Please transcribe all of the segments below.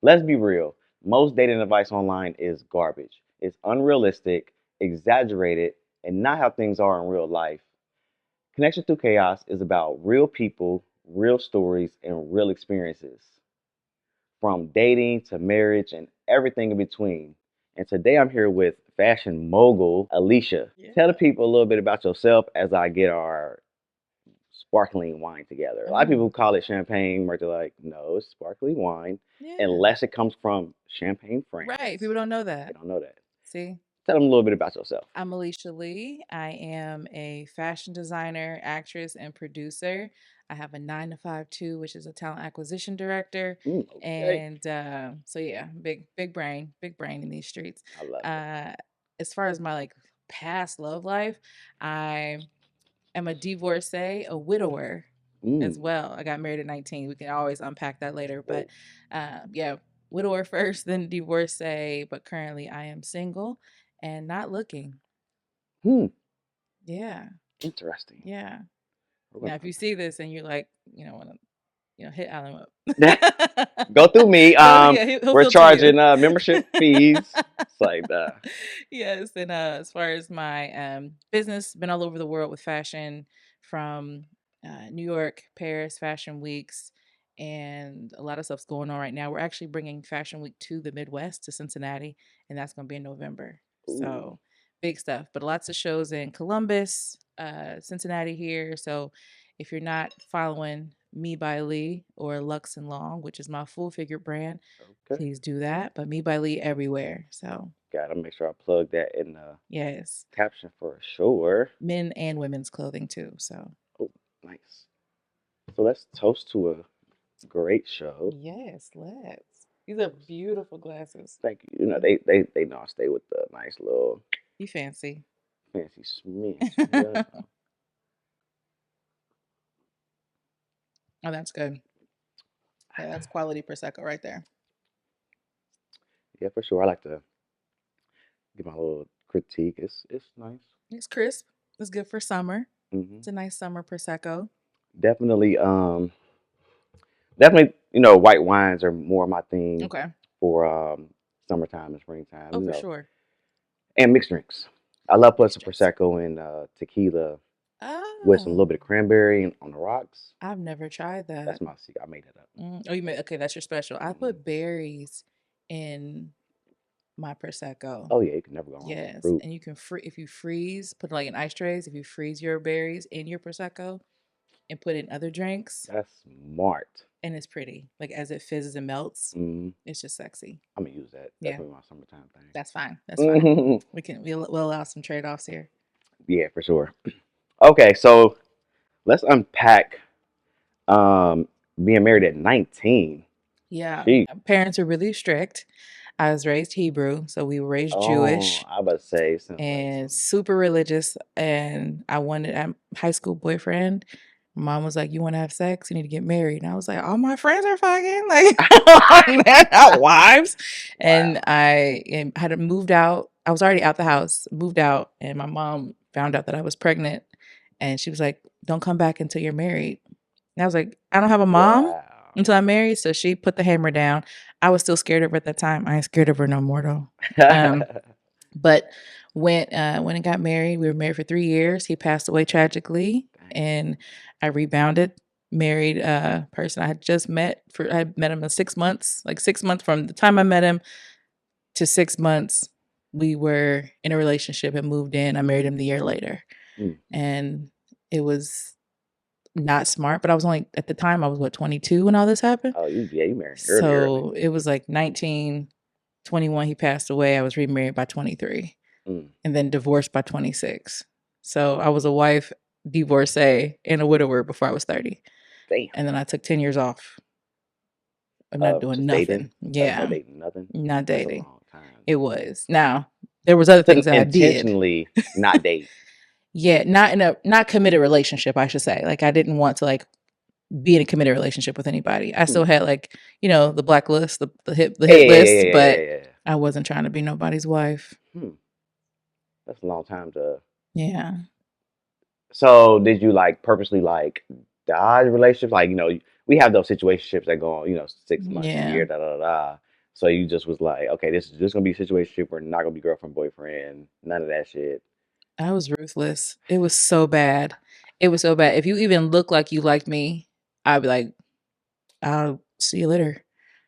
let's be real. Most dating advice online is garbage. It's unrealistic, exaggerated, and not how things are in real life. Connection Through Chaos is about real people, real stories, and real experiences, from dating to marriage and everything in between. And today I'm here with fashion mogul Alishia. Yeah. Tell the people a little bit about yourself as I get our sparkling wine together. A lot of people Oh, call it champagne, but they're like, no, it's sparkling wine, yeah. unless it comes from Champagne, France. Right. People don't know They that. don't know that. See, Tell them a little bit about yourself. I'm Alicia Lee. I am a fashion designer, actress, and producer. I have a 9 to 5 too, which is a talent acquisition director. Okay. And so yeah, big brain in these streets. I love it. Uh, as far as my like past love life, I am a divorcee, a widower as Mm. well. I got married at 19. We can always unpack that later. But Whoa. yeah, widower first, then divorcee. But currently I am single and not looking. Hmm. Yeah. Interesting. Yeah. We're Now, gonna if you unpack. see this and you're like, want to, hit Alan That. up. Go through me. Yeah, he'll We're filter you. charging membership fees. It's like Yes, and as far as my business, been all over the world with fashion, from New York, Paris, Fashion Weeks, and a lot of stuff's going on right now. We're actually bringing Fashion Week to the Midwest, to Cincinnati, and that's going to be in November. ooh. So big stuff, but lots of shows in Columbus, Cincinnati here. So if you're not following Me by Lee or Lux and Long, which is my full figure brand, Okay. please do that. But Me by Lee everywhere. So Gotta make sure I plug that in the yes, caption for sure. men and women's clothing too. So Oh, nice. So let's toast to a great show. yes, let's. These are beautiful glasses. Thank you. You know, they know I stay with the nice little You fancy. fancy smish. Yeah. Oh, that's good. Yeah, that's quality prosecco right there. Yeah, for sure. I like to give my little critique. It's nice. It's crisp. It's good for summer. Hmm. It's a nice summer prosecco. Definitely, definitely, white wines are more my thing Okay. for summertime and springtime, Oh, for sure. and mixed drinks. I love putting Mixed some drinks. prosecco and tequila with some little Oh, bit of cranberry on the rocks. I've never tried That's that. my secret. I made it up. Oh, you made okay. That's your special. I Hmm. put berries in my prosecco. Oh yeah, you can never go wrong with some Yes, fruit. and you can if you freeze, put like in ice trays. If you freeze your berries in your prosecco and put in other drinks, That's smart. and it's pretty. Like as it fizzes and melts, Hmm. it's just sexy. I'm gonna use that. Yeah, Definitely my summertime that's fine. That's fine. thing. We'll allow some trade offs here. Yeah, for sure. Okay, so let's unpack um being married at 19. Yeah, She. parents are really strict. I was raised Hebrew, so we were raised Oh, Jewish I about to say sounds like and some. super religious. And I wanted a high school boyfriend. Mom was like, "You want to have sex? You need to get married." And I was like, "All my friends are fucking like they're not wives." And Wow. I had moved out. I was already out the house, moved out, and my mom found out that I was pregnant, and she was like, "Don't come back until you're married." And I was like, "I don't have a mom Wow. until I'm married." So she put the hammer down. I was still scared of her at that time. I ain't scared of her no more though. Um, but when I got married, we were married for 3 years. He passed away tragically, Dang. and I rebounded. Married a person I had just met. I had met him in 6 months. Like 6 months from the time I met him to 6 months, we were in a relationship and moved in. I married him the year later, Mm. and it was not smart. But I was only at the time I was what 22 when all this happened. Oh, you married early, early. So it was like 19, 21. He passed away. I was remarried by 23 Mm. and then divorced by 26. So I was a wife, divorcee, and a widower before I was 30. Damn. And then I took 10 years off. I'm not doing Just dating. nothing. No Yeah, dating, nothing. not That's a dating. long time. It was. Now, there was other To things that I did. intentionally not date. Yeah, not in a not committed relationship, I should say. Like I didn't want to like be in a committed relationship with anybody. I Hmm. still had like, the blacklist, the Yeah, hit yeah, yeah, list, yeah, yeah, but yeah, yeah. I wasn't trying to be nobody's wife. Hmm. That's a long time to. Yeah. So did you like purposely like dodge relationships? Like we have those situationships that go on 6 months, a Yeah. year, da da da. So you just was like, okay, this is just gonna be a situation. We're not gonna be girlfriend boyfriend. None of that shit. I was ruthless. It was so bad. It was so bad. If you even look like you liked me, I'd be like, I'll see you later.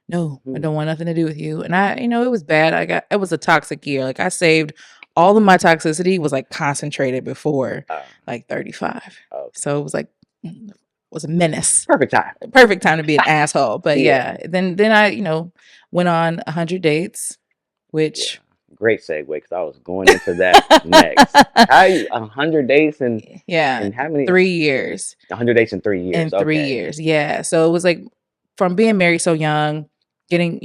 No, I Hmm. don't want nothing to do with you. And it was bad. It was a toxic year. Like I saved all of my toxicity was like concentrated before Uh, like 35. okay. So it was like was a menace. Perfect time. Perfect time to be an asshole. But Yeah. yeah, then I, went on 100 dates, Yeah. which Great segue because I was going into that next. How you 100 days yeah, and how many 3 years. 100 days in 3 years? In 3 Okay. years, yeah. So it was like from being married so young, getting,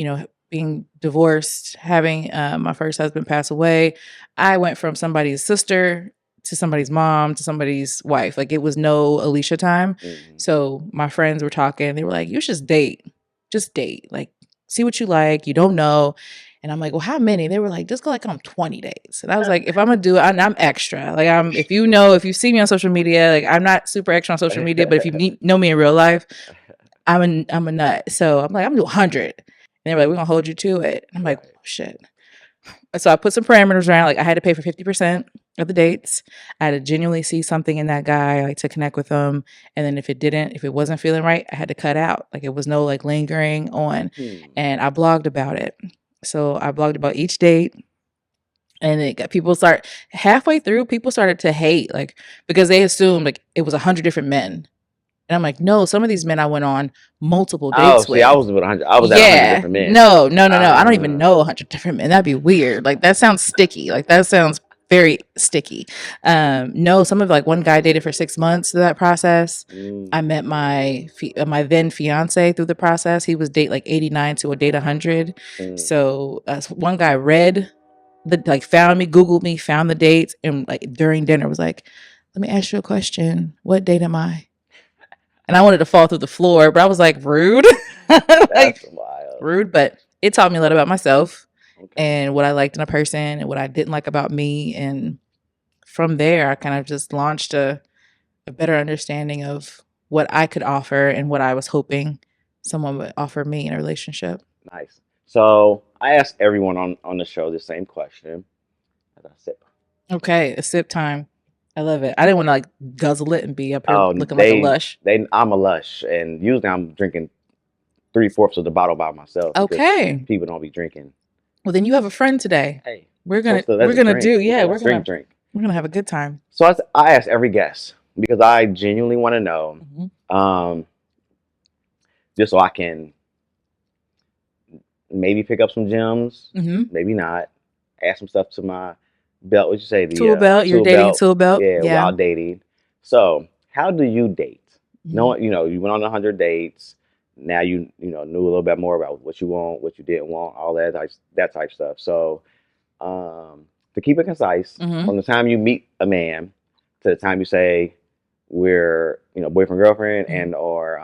being divorced, having my first husband pass away, I went from somebody's sister to somebody's mom to somebody's wife. Like it was no Alishia time. Hmm. So my friends were talking. They were like, "You should just date. Just date. Like see what you like. You don't know." And I'm like, "Well, how many?" They were like, "Just go like on 20 days." And I was like, "If I'm gonna do it, I'm extra. Like if you see me on social media, like I'm not super extra on social media, but if you know me in real life, I'm a nut." So I'm like, "I'm gonna do 100." And they're like, "We're gonna hold you to it." And I'm like, Right. oh, "Shit." So I put some parameters around. Like I had to pay for 50% of the dates. I had to genuinely see something in that guy, like to connect with him. And then if it wasn't feeling right, I had to cut out. Like it was no like lingering on. Hmm. And I blogged about it. So I blogged about each date. And it got people start halfway through, people started to hate, like, because they assumed like it was 100 different men. And I'm like, no, some of these men I went on multiple Oh, dates see, I with. was with 100. I was at 100 Yeah. different men. No, no, no, no. I don't even Ah. know 100 different men. That'd be weird. Like that sounds sticky. Like that sounds very sticky. No, some of like one guy I dated for 6 months through that process. I met my then fiance through the process. He was date like 89 to a date 100. Mm. So one guy read found me, Googled me, found the dates, and like during dinner was like, "Let me ask you a question. What date am I?" And I wanted to fall through the floor, but I was like, rude. That's Like wild. rude, but it taught me a lot about myself Okay. and what I liked in a person and what I didn't like about me. And from there, I kind of just launched a better understanding of what I could offer and what I was hoping someone would offer me in a relationship. Nice. So I asked everyone on the show the same question as I sip. Okay, a sip time. I love it. I didn't want to like guzzle it and be up here Oh, looking like a lush. I'm a lush, and usually I'm drinking 3/4 of the bottle by myself because Okay. people don't be drinking. Well, then you have a friend today. Hey, We're so gonna still we're that's a gonna drink. do We yeah. got a drink. We're gonna have a good time. So I ask every guest because I genuinely want to know, Mhm. um, just so I can maybe pick up some gems, Mhm. maybe not. Add some stuff to my belt. What you say? The Tool belt. You're tool dating a belt. tool belt. Yeah, Yeah. while dating. So, how do you date? Mhm. You went on 100 dates. Now you know knew a little bit more about what you want, what you didn't want, all that type stuff. So, to keep it concise, Mhm. from the time you meet a man to the time you say we're boyfriend girlfriend Mhm. and or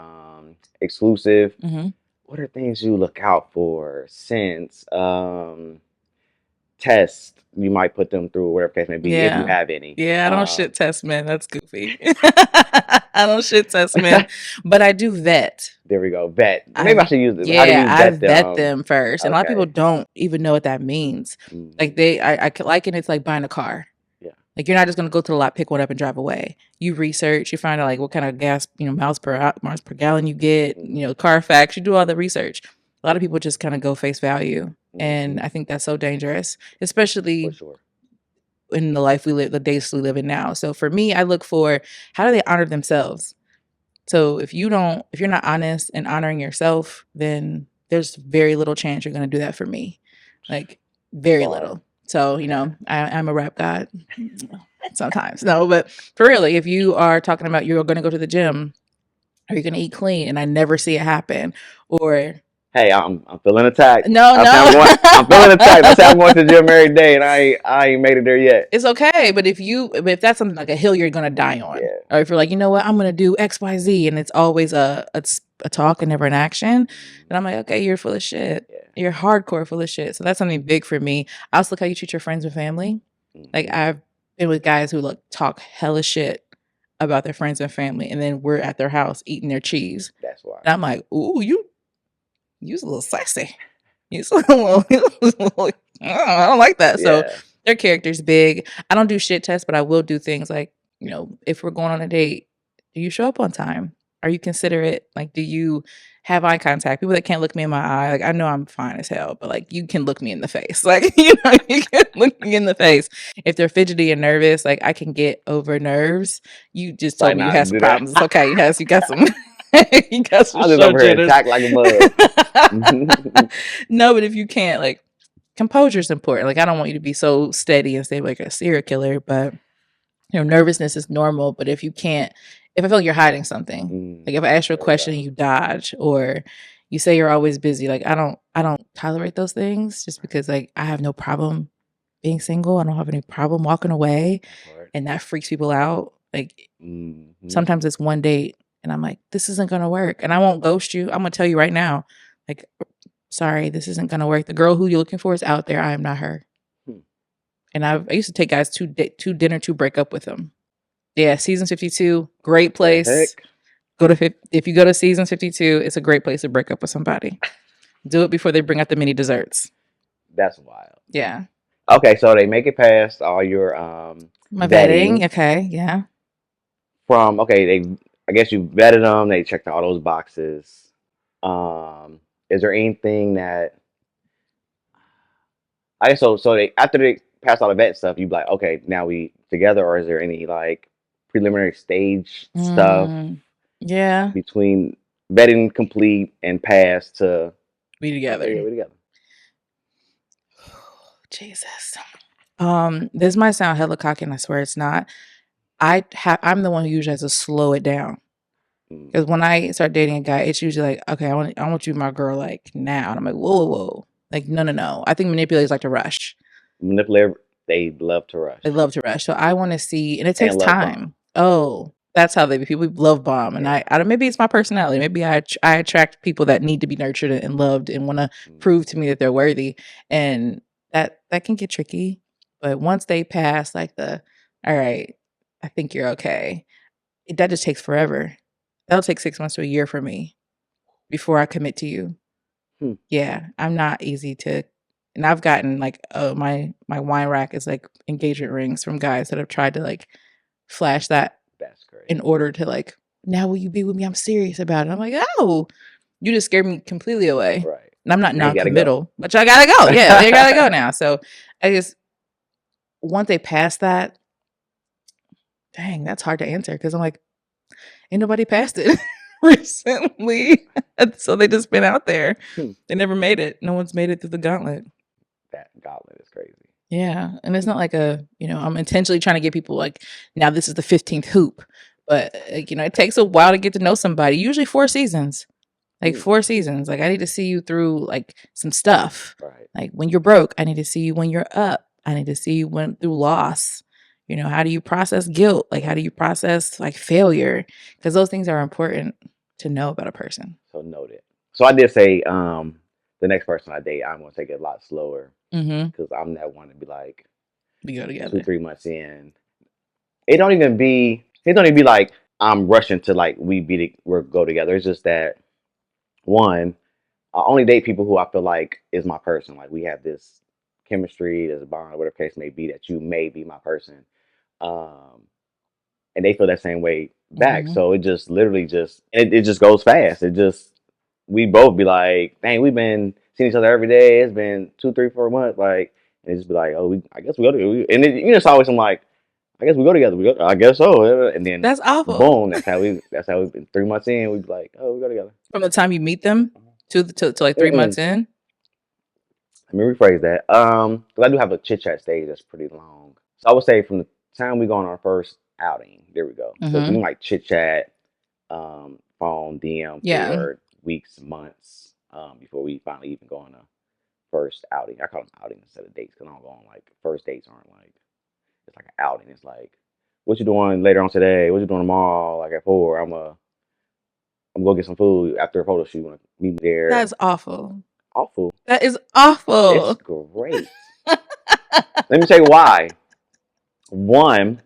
exclusive, Mhm. what are things you look out for since tests you might put them through, whatever case may be, if you Yeah. have any. Yeah. I don't shit test men. That's goofy. I don't shit test men, but I do vet. There we go. Vet. Maybe I I should use it. How do Yeah, you I vet vet them? them first, and a lot of people Okay. don't even know what that means. Like Mm, I could liken it to like buying a car. yeah. Like you're not just gonna go to the lot, pick one up, and drive away. You research, you find out like what kind of gas, miles per gallon you get, Hmm. Carfax. You do all the research. A lot of people just kind of go face value, and Hmm. I think that's so dangerous, For especially sure. in the life we live, the days we live in now. So for me, I look for how do they honor themselves. So if you're not honest and honoring yourself, then there's very little chance you're gonna do that for me. Like very Bar. little. So, I'm a rap god sometimes. No, but for really, if you are talking about you're gonna go to the gym or you're gonna eat clean and I never see it happen, or Hey, I'm feeling attacked. no, I'm feeling attacked. I say I'm no. going to the gym every day, and I ain't made it there yet. It's okay, but if that's something like a hill you're gonna die on, Yeah. or if you're like, you know what, I'm gonna do XYZ, and it's always a talk and never an action, then I'm like, okay, you're full of shit. Yeah. You're hardcore full of shit. So that's something big for me. I also look how you treat your friends and family. Like Hmm. I've been with guys who talk hella shit about their friends and family, and then we're at their house eating their cheese, That's why. and I'm like, ooh, you's a little sassy. I don't like that. So Yeah. their character's big. I don't do shit tests, but I will do things like, if we're going on a date, do you show up on time? Are you considerate? Like, do you have eye contact? People that can't look me in my eye, like I know I'm fine as hell, but like you can look me in the face. Like, you can look me in the face. If they're fidgety and nervous, like I can get over nerves. You just told Like, me you nah, had some do that. problems. It's okay. You got some you got some I was just show over here jitters. attacked like a mug. No, but if you can't, like, composure is important. Like, I don't want you to be so steady and say like a serial killer, but nervousness is normal. But if you can't, if I feel like you're hiding something, like if I ask you a There we question go. and you dodge, or you say you're always busy, like I don't tolerate those things just because like I have no problem being single. I don't have any problem walking away, and that freaks people out. Like sometimes it's one date and I'm like, this isn't gonna work. And I won't ghost you. I'm gonna tell you right now, like, sorry, this isn't gonna work. The girl who you're looking for is out there. I am not her. And I used to take guys to dinner to break up with them. Yeah, season 52, great place. If you go to season 52, it's a great place to break up with somebody. Do it before they bring out the mini desserts. That's wild. Yeah. Okay, so they make it past all your My vetting. Okay, yeah. I guess you vetted them, they checked all those boxes. Is there anything that I guess so they after they pass all the vet stuff, you be like, okay, now we together, or is there any like preliminary stage stuff Yeah. between vetting complete and pass to We together. okay, yeah, we together. Jesus. This might sound hella cocky, and I swear it's not. I'm the one who usually has to slow it down. Because when I start dating a guy, it's usually like, okay, I want you, my girl, like now. And I'm like, whoa. Like, no. I think manipulators like to rush. Manipulator, they love to rush. They love to rush. So I want to see, and it takes time. Oh, that's how people love bomb. And I maybe it's my personality. Maybe I attract people that need to be nurtured and loved and want to prove to me that they're worthy. And that can get tricky. But once they pass like all right, I think you're okay. That just takes forever. That'll take 6 months to a year for me before I commit to you. Yeah, I'm not easy to, and I've gotten like, my wine rack is like engagement rings from guys that have tried to like flash that. That's great. In order to like, now will you be with me? I'm serious about it. I'm like, oh, you just scared me completely away. Right. And I'm not non-committal, but I gotta go. Yeah, you gotta go now. So I just, once they pass that, dang, that's hard to answer because I'm like, ain't nobody passed it recently. So they just been out there. They never made it. No one's made it through the gauntlet. That gauntlet is crazy. Yeah. And it's not like I'm intentionally trying to get people like, now this is the 15th hoop. But, it takes a while to get to know somebody. Usually 4 seasons. Like 4 seasons. Like I need to see you through like some stuff. Right. Like when you're broke, I need to see you when you're up. I need to see you through loss. How do you process guilt? Like, how do you process like failure? Because those things are important to know about a person. So noted. So I did say, the next person I date, I'm gonna take it a lot slower because I'm that one to be like, we go together 2-3 months in. It don't even be like I'm rushing to like we go together. It's just that one, I only date people who I feel like is my person. Like we have this chemistry, this bond, whatever case may be, that you may be my person. And they feel that same way back. So it just literally it just goes fast. We both be like, dang, we've been seeing each other every day. It's been 2, 3, 4 months. Like, and it just be like, oh, I guess we go together. And it's always I'm like, I guess we go together. I guess so. And then that's awful. Boom. That's how we've been 3 months in. We'd be like, oh, we go together. From the time you meet them to like 3 months in. Let me rephrase that. Because I do have a chit chat stage that's pretty long. So I would say from the time we go on our first outing, there we go. So we might chit chat, phone, DM for weeks, months, before we finally even go on a first outing. I call them outings instead of dates because I don't go on like first dates aren't like, it's like an outing. It's like, what you doing later on today? What you doing tomorrow? Like at 4, I'm gonna go get some food after a photo shoot. You wanna meet me there? That's awful. Awful. That is awful. It's great. Let me tell you why. One,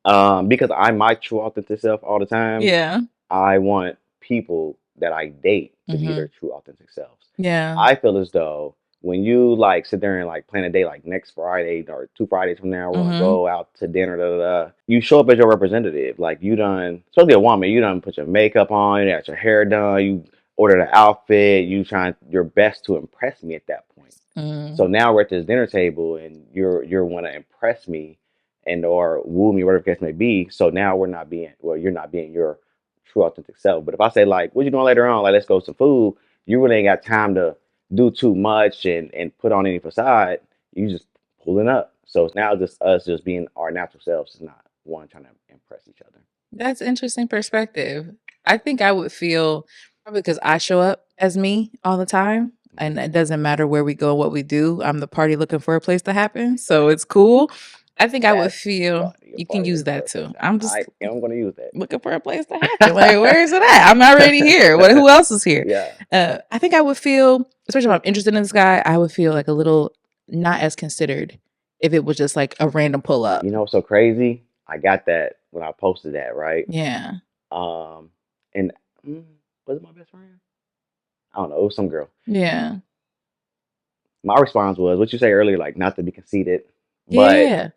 because I'm my true authentic self all the time. Yeah. I want people that I date to be their true authentic selves. Yeah. I feel as though when you like sit there and like plan a day like next Friday or 2 Fridays from now, we're gonna Mhm. go out to dinner, da, da, da. You show up as your representative. Like you done, especially a woman, you done put your makeup on, you got your hair done, you ordered an outfit, you trying your best to impress me at that point. Mm. So now we're at this dinner table and you're want to impress me and or woo me, whatever the case may be. So now we're not being well, you're not being your true authentic self. But if I say like, what you doing later on? Like let's go to some food, you really ain't got time to do too much and put on any facade. You just pulling up. So it's now just us just being our natural selves. It's not one trying to impress each other. That's interesting perspective. I think I would feel probably because I show up as me all the time, and Mhm. it doesn't matter where we go, what we do. I'm the party looking for a place to happen, so it's cool. I think I would That's feel funny. You're you can probably use looking for that a place too. to happen. I'm just I am going to use that. looking for a place to happen. Like, where is it at? I'm already here. What? Who else is here? Yeah. I think I would feel, especially if I'm interested in this guy, I would feel like a little not as considered if it was just like a random pull You up. know what's so crazy? I got that when I posted that, right? Yeah. Um, and was it my best friend? I don't know. It was some girl. Yeah. My response was what you say earlier, like not to be conceited, but Yeah.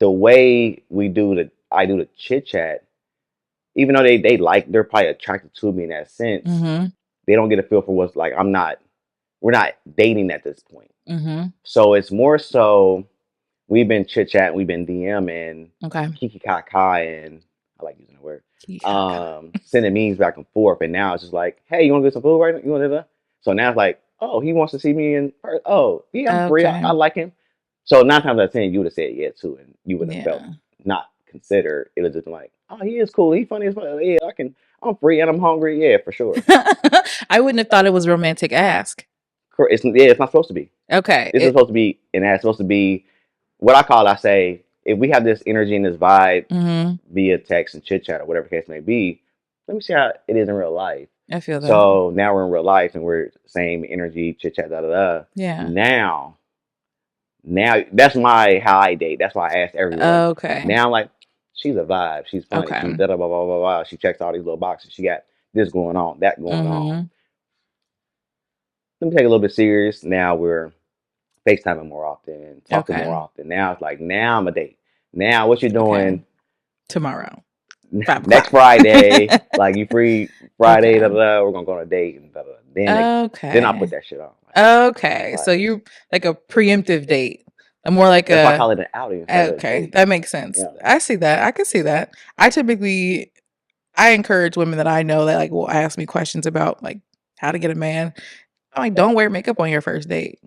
the way I do the chit chat, even though they like, they're probably attracted to me in that sense. Mm-hmm. They don't get a feel for what's like. We're not dating at this point. Mm-hmm. So it's more so we've been chit chatting, we've been DMing, Okay. kiki kaka, and I like using the word, Kikaka. sending memes back and forth. And now it's just like, hey, you want to get some food right now? You want to? So now it's like, oh, he wants to see me in person. Oh, yeah, I'm free. I Okay. like him. So 9 times out of 10, you would have said yeah too, and you would have felt Yeah. not considered. It was just like, oh, he is cool. He's funny as well. Yeah, I can. I'm free and I'm hungry. Yeah, for sure. I wouldn't have thought it was romantic ask. It's not supposed to be. Okay. This is supposed to be, and that's supposed to be what I call. I say, if we have this energy and this vibe Mm-hmm. via text and chit chat or whatever the case may be, let me see how it is in real life. I feel that. So now we're in real life and we're same energy, chit chat, da da da. Yeah. Now that's my how I date. That's why I ask everyone. Okay. Now I'm like, she's a vibe. She's funny. She's Okay. da da blah blah blah blah. She checks all these little boxes. She got this going on, that going on. Mm-hmm. Let me take it a little bit serious. Now we're FaceTiming more often, talking more Okay. often. Now it's like, now I'm a date. Now what you Okay. doing Tomorrow. 5 next o'clock. Friday? Like you free Friday? Da, Okay. da, da, we're gonna go on a date and da, da, da. Then I put Okay. that shit on. Okay. So Like you like a preemptive date. A more like that's why I a call it an outing instead of a okay. date. That makes sense. Yeah. I see that. I can see that. I typically I encourage women that I know that like will ask me questions about like how to get a man. I'm like, don't wear makeup on your first date.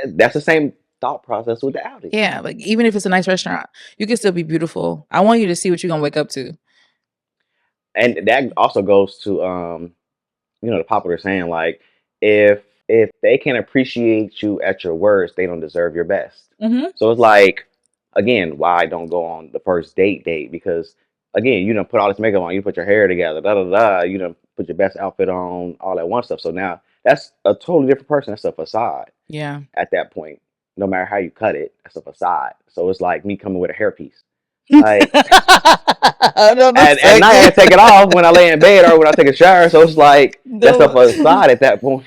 That's the same thought process with the outing. Yeah, like even if it's a nice restaurant, you can still be beautiful. I want you to see what you're gonna wake up to. And that also goes to the popular saying like if they can appreciate you at your worst, they don't deserve your best. Mm-hmm. So it's like again, why I don't go on the first date because again, you don't put all this makeup on, you put your hair together, da da da, you don't put your best outfit on, all that one stuff. So now that's a totally different person. That's a facade Yeah. at that point. No matter how you cut it, that's a facade. So it's like me coming with a hairpiece. Like I don't know. at night I take it off when I lay in bed or when I take a shower. So it's like that's a facade at that point.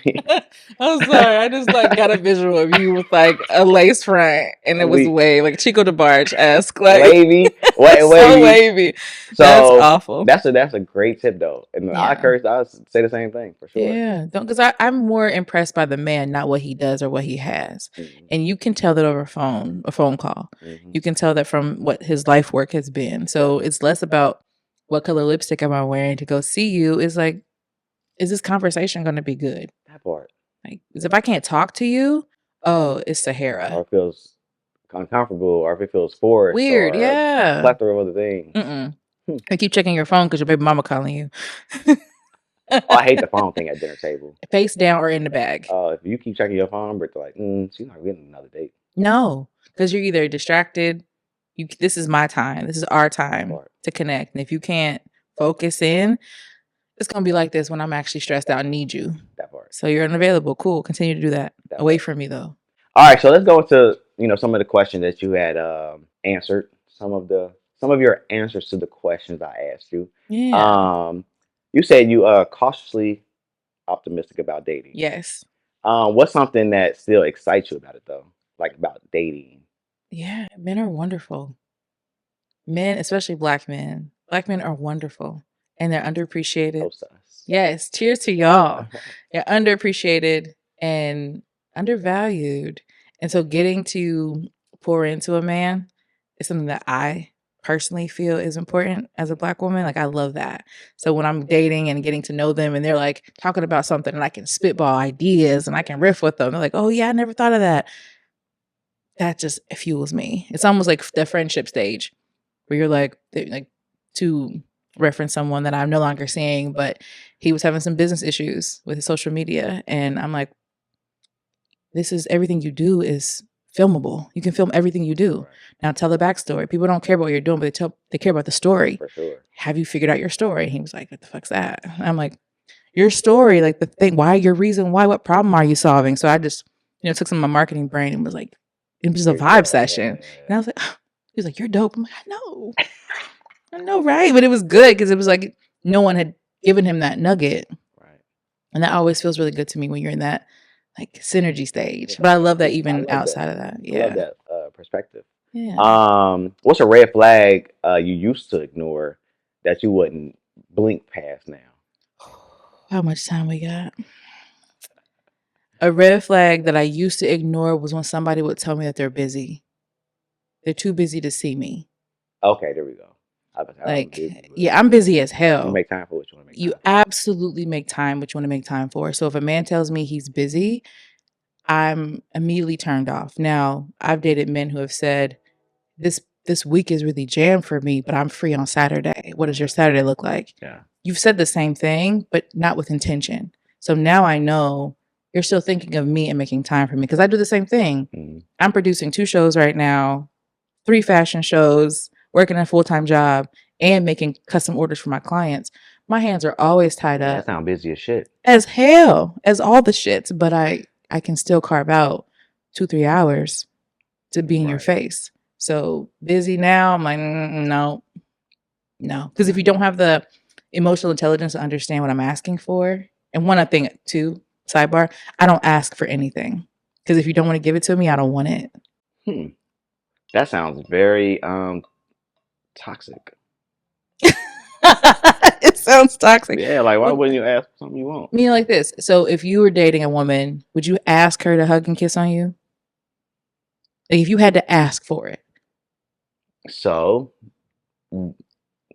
I'm sorry. I just like got a visual of you with like a lace front and it was we wave, like Chico DeBarge esque, like wavy, so wavy. wavy. That's So awful. that's a great tip though, and Yeah. I say the same thing for sure. Yeah. Don't because I'm more impressed by the man, not what he does or what he has. Mm-hmm. And you can tell that over a phone call. Mm-hmm. You can tell that from what his life work has been. So it's less about what color lipstick am I wearing to go see you. It's like, is this conversation gonna be good? That part, Like, 'cause if I can't talk to you, oh, it's or Sahara. it feels uncomfortable, or if it feels forced, Weird, or a yeah. plethora of other things. Mm-mm. I keep checking your phone because your baby mama calling you. Oh, I hate the phone thing at dinner table. Face down or in the bag. If you keep checking your phone, but like, she's not getting another date. No, because you're either distracted. This is my time. This is our time Part. to connect. And if you can't focus in, it's gonna be like this when I'm actually stressed out and need you. That part. So you're unavailable. Cool. Continue to do that. That Away part. from me though. All right, so let's go into some of the questions that you had answered. Some of your answers to the questions I asked you. Yeah. You said you cautiously optimistic about dating. Yes. What's something that still excites you about it though? Like about dating? Yeah, men are wonderful. Men, especially black men. Black men are wonderful and they're underappreciated. Toast us. Yes, cheers to y'all. They're underappreciated and undervalued. And so getting to pour into a man is something that I personally feel is important as a black woman. Like I love that. So when I'm dating and getting to know them and they're like talking about something and I can spitball ideas and I can riff with them. They're like, "Oh yeah, I never thought of that." That just fuels me. It's almost like the friendship stage where you're like to reference someone that I'm no longer seeing, but he was having some business issues with his social media. And I'm like, this is everything you do is filmable. You can film everything you do. Right. Now tell the backstory. People don't care about what you're doing, but they care about the story. For sure. Have you figured out your story? He was like, what the fuck's that? I'm like, your story, like the thing, why, your reason why, what problem are you solving? So I just, took some of my marketing brain and was like, it was a vibe session. And I was like, he was like, you're dope. I'm like, I know, right? But it was good because it was like no one had given him that nugget. Right. And that always feels really good to me when you're in that like synergy stage. Yeah. But I love that even outside of that. Yeah. I love that perspective. Yeah. What's a red flag you used to ignore that you wouldn't blink past now? How much time we got? A red flag that I used to ignore was when somebody would tell me that they're busy. They're too busy to see me. Okay, there we go. I'm busy as hell. You make time for what you want to make time You for. absolutely make time what you want to make time for. So if a man tells me he's busy, I'm immediately turned off. Now, I've dated men who have said, this week is really jammed for me, but I'm free on Saturday. What does your Saturday look like? Yeah. You've said the same thing, but not with intention. So now I know you're still thinking of me and making time for me because I do the same thing. Mm-hmm. I'm producing 2 shows right now, 3 fashion shows, working a full-time job, and making custom orders for my clients. My hands are always tied up. That sounds busy as shit. As hell, as all the shits, but I can still carve out 2-3 hours to be in your face. So busy now, I'm like, no. Because if you don't have the emotional intelligence to understand what I'm asking for, and one other thing too, sidebar, I don't ask for anything. Because if you don't want to give it to me, I don't want it. That sounds very toxic. It sounds toxic. Yeah, like why wouldn't you ask for something you want? Meaning like this. So if you were dating a woman, would you ask her to hug and kiss on you? Like if you had to ask for it. So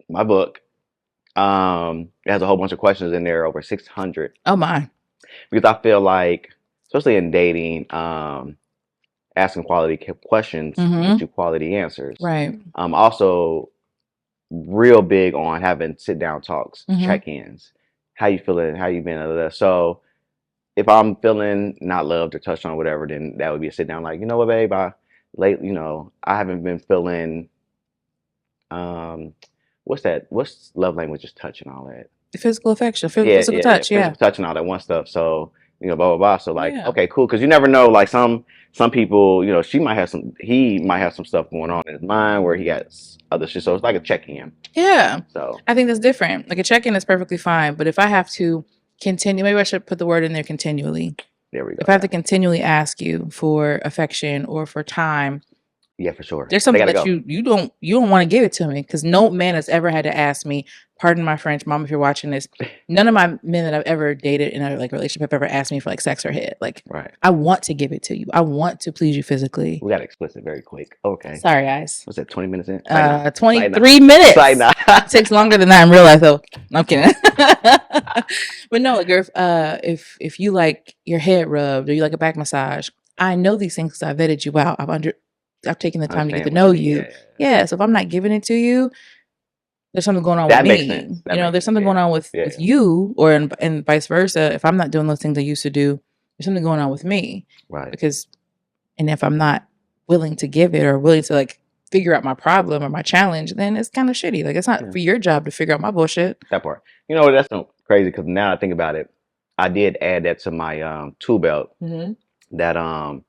my book it has a whole bunch of questions in there, over 600. Oh my. Because I feel like, especially in dating, asking quality questions gives you quality answers. Right. I'm also real big on having sit down talks, check-ins. How you feeling? How you been? So if I'm feeling not loved or touched on or whatever, then that would be a sit down. Like, you know what, babe? I haven't been feeling. What's that? What's love language? Just touch and all that. Physical affection, physical touch, physical touch and all that one stuff. So blah blah blah. So like, Yeah. Okay, cool. Because you never know. Like some people, he might have some stuff going on in his mind where he has other shit. So it's like a check-in. Yeah. So I think that's different. Like a check-in is perfectly fine, but if I have to continue, maybe I should put the word in there, continually. There we go. If I have to continually ask you for affection or for time, yeah, for sure. There's something that you don't want to give it to me, because no man has ever had to ask me. Pardon my French, mom, if you're watching this. None of my men that I've ever dated in a relationship have ever asked me for sex or head. Right. I want to give it to you. I want to please you physically. We got explicit very quick. Okay. Sorry, guys. What's that? 20 minutes in? 23 minutes. It takes longer than that in real life, though. I'm kidding. But no, girl, if you like your head rubbed or you like a back massage, I know these things because I vetted you out. I've taken the time to get to know you. Yeah. So if I'm not giving it to you, there's something going on with me. Makes sense. There's something going on with you, or and vice versa. If I'm not doing those things I used to do, there's something going on with me. Right. And if I'm not willing to give it or willing to figure out my problem or my challenge, then it's kind of shitty. It's not for your job to figure out my bullshit. That part. That's so crazy because now I think about it, I did add that to my tool belt. Mm-hmm. That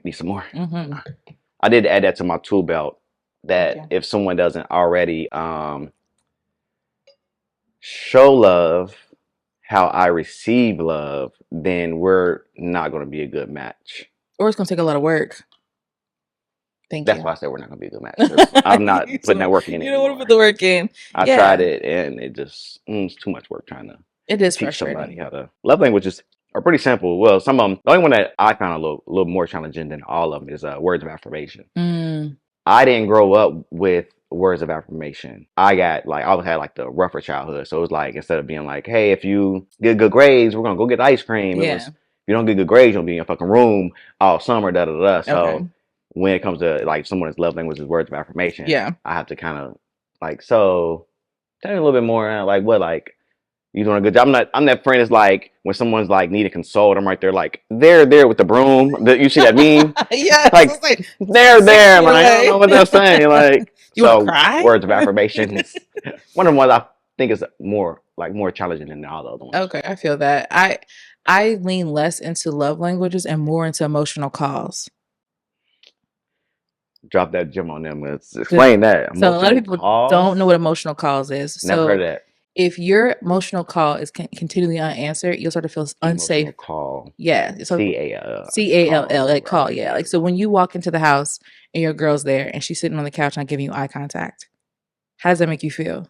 need some more. Mm-hmm. I did add that to my tool belt, that if someone doesn't already show love, how I receive love, then we're not going to be a good match. Or it's gonna take a lot of work. Thank That's you. why I said we're not going to be a good match. I'm not You putting that work in don't want to anymore. put the work in. I tried it and it just it's too much work trying to It is teach somebody frustrating. how to. Love languages are pretty simple. Well, some of them. The only one that I found a little more challenging than all of them is words of affirmation. I didn't grow up with words of affirmation. I got like I always had like the rougher childhood. So it was like instead of being like, hey, if you get good grades, we're gonna go get ice cream. It was Yeah. if you don't get good grades, you'll be in your fucking room all summer, da da da. So Okay. when it comes to like someone's love language is words of affirmation, Yeah. I have to kind of like so tell me a little bit more like what like you doing a good job. I'm that friend is like when someone's like need a consult, I'm right there like they're there with the broom. You see that meme? Yes. Like Like they're 6 there. feet Like I don't away. know what they're saying. Like You want to so cry? words of affirmation is one of the ones I think is more challenging than all the other ones. Okay, I feel that. I lean less into love languages and more into emotional calls. Drop that gem on them. Let's explain that. So a lot of Emotional people calls. don't know what emotional calls is. Never So heard of that. if your emotional call is continually unanswered, you'll start to feel unsafe. Emotional call. Yeah. So CALL. like call. Right. Yeah. Like so when you walk into the house and your girl's there and she's sitting on the couch not giving you eye contact, how does that make you feel?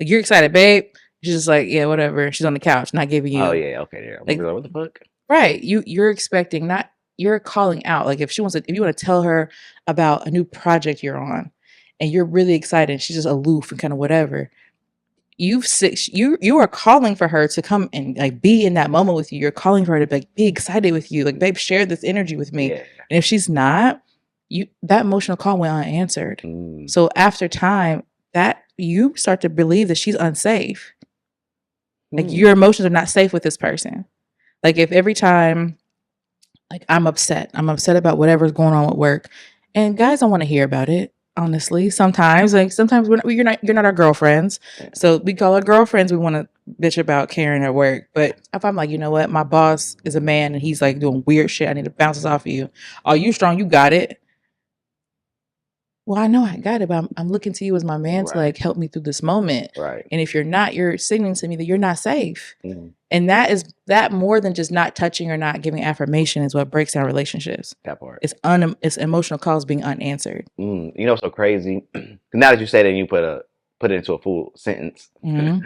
Like you're excited, babe. She's just like, yeah, whatever. She's on the couch, not giving you. Oh yeah, okay, there. Like, what the fuck? Right. You're expecting not you're calling out. Like if you want to tell her about a new project you're on and you're really excited and she's just aloof and kind of whatever. You are calling for her to come and like be in that moment with you. You're calling for her to like be excited with you. Like, babe, share this energy with me. Yeah. And if she's not, that emotional call went unanswered. So after time, that you start to believe that she's unsafe. Like your emotions are not safe with this person. Like if every time like I'm upset about whatever's going on with work, and guys don't want to hear about it. Honestly, sometimes you're not our girlfriends, so we call our girlfriends. We want to bitch about Karen at work, but if I'm like, you know what, my boss is a man and he's like doing weird shit, I need to bounce this off of you. Are you strong? You got it. Well, I know I got it, but I'm looking to you as my man to like help me through this moment. Right. And if you're not, you're signaling to me that you're not safe. And that more than just not touching or not giving affirmation is what breaks down relationships. That part. It's emotional calls being unanswered. You know what's so crazy? Now that you say that, and you put it into a full sentence. I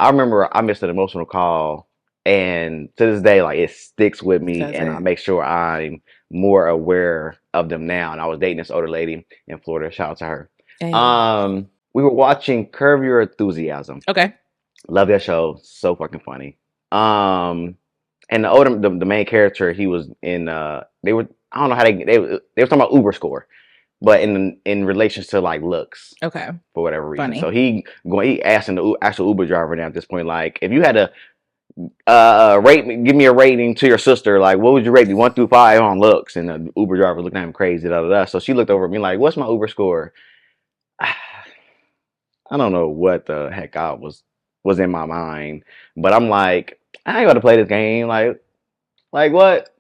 remember I missed an emotional call, and to this day, like it sticks with me, and I make sure I'm more aware of them now. And I was dating this older lady in Florida. Shout out to her. Hey. We were watching Curb Your Enthusiasm. Okay. Love that show. So fucking funny. And the main character, he was in they were I don't know how they were talking about Uber score, but in relation to like looks. Okay. For whatever reason. Funny. So he asking the actual Uber driver now at this point, like, if you had to give me a rating to your sister, like what would you rate me 1 through 5 on looks? And the Uber driver looked at him crazy, da da da. So she looked over at me like, what's my Uber score? I don't know what the heck was in my mind, but I'm like, I ain't about to play this game. Like what?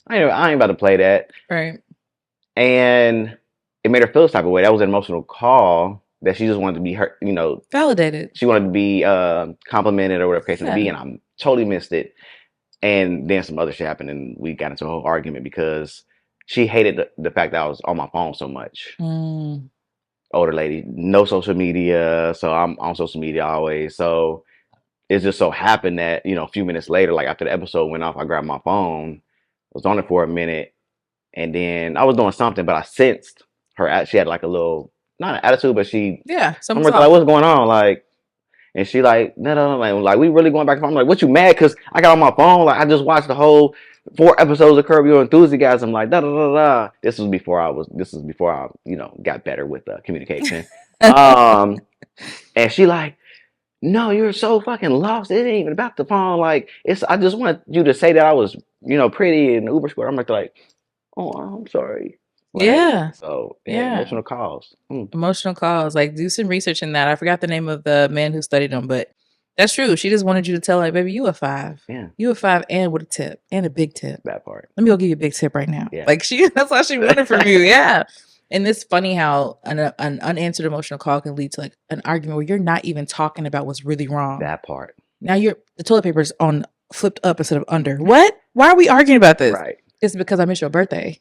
I ain't about to play that. Right. And it made her feel this type of way. That was an emotional call that she just wanted to be hurt, validated. She wanted to be complimented or whatever case it may be, and I totally missed it. And then some other shit happened, and we got into a whole argument because she hated the fact that I was on my phone so much. Older lady, no social media, so I'm on social media always. So it just so happened that a few minutes later, like after the episode went off, I grabbed my phone, was on it for a minute, and then I was doing something, but I sensed her. She had like a little, not an attitude, but I'm like, what's going on? Like, and she like, no, like we really going back and forth. I'm like, what you mad? Cause I got on my phone. Like I just watched the whole 4 episodes of Curb Your Enthusiasm. Like da da da da. This was before I got better with communication. And she like, no, you're so fucking lost. It ain't even about the phone. Like I just wanted you to say that I was pretty in the Uber score. I'm like, oh, I'm sorry. Like, so emotional calls. Emotional calls. Like do some research in that. I forgot the name of the man who studied them, but that's true. She just wanted you to tell her, baby, you a 5. Yeah. You a 5 and with a tip and a big tip. That part. Let me go give you a big tip right now. Yeah. Like that's all she wanted from you. Yeah. And it's funny how an unanswered emotional call can lead to like an argument where you're not even talking about what's really wrong. That part. Now the toilet paper's on flipped up instead of under. What? Why are we arguing about this? Right. It's because I missed your birthday.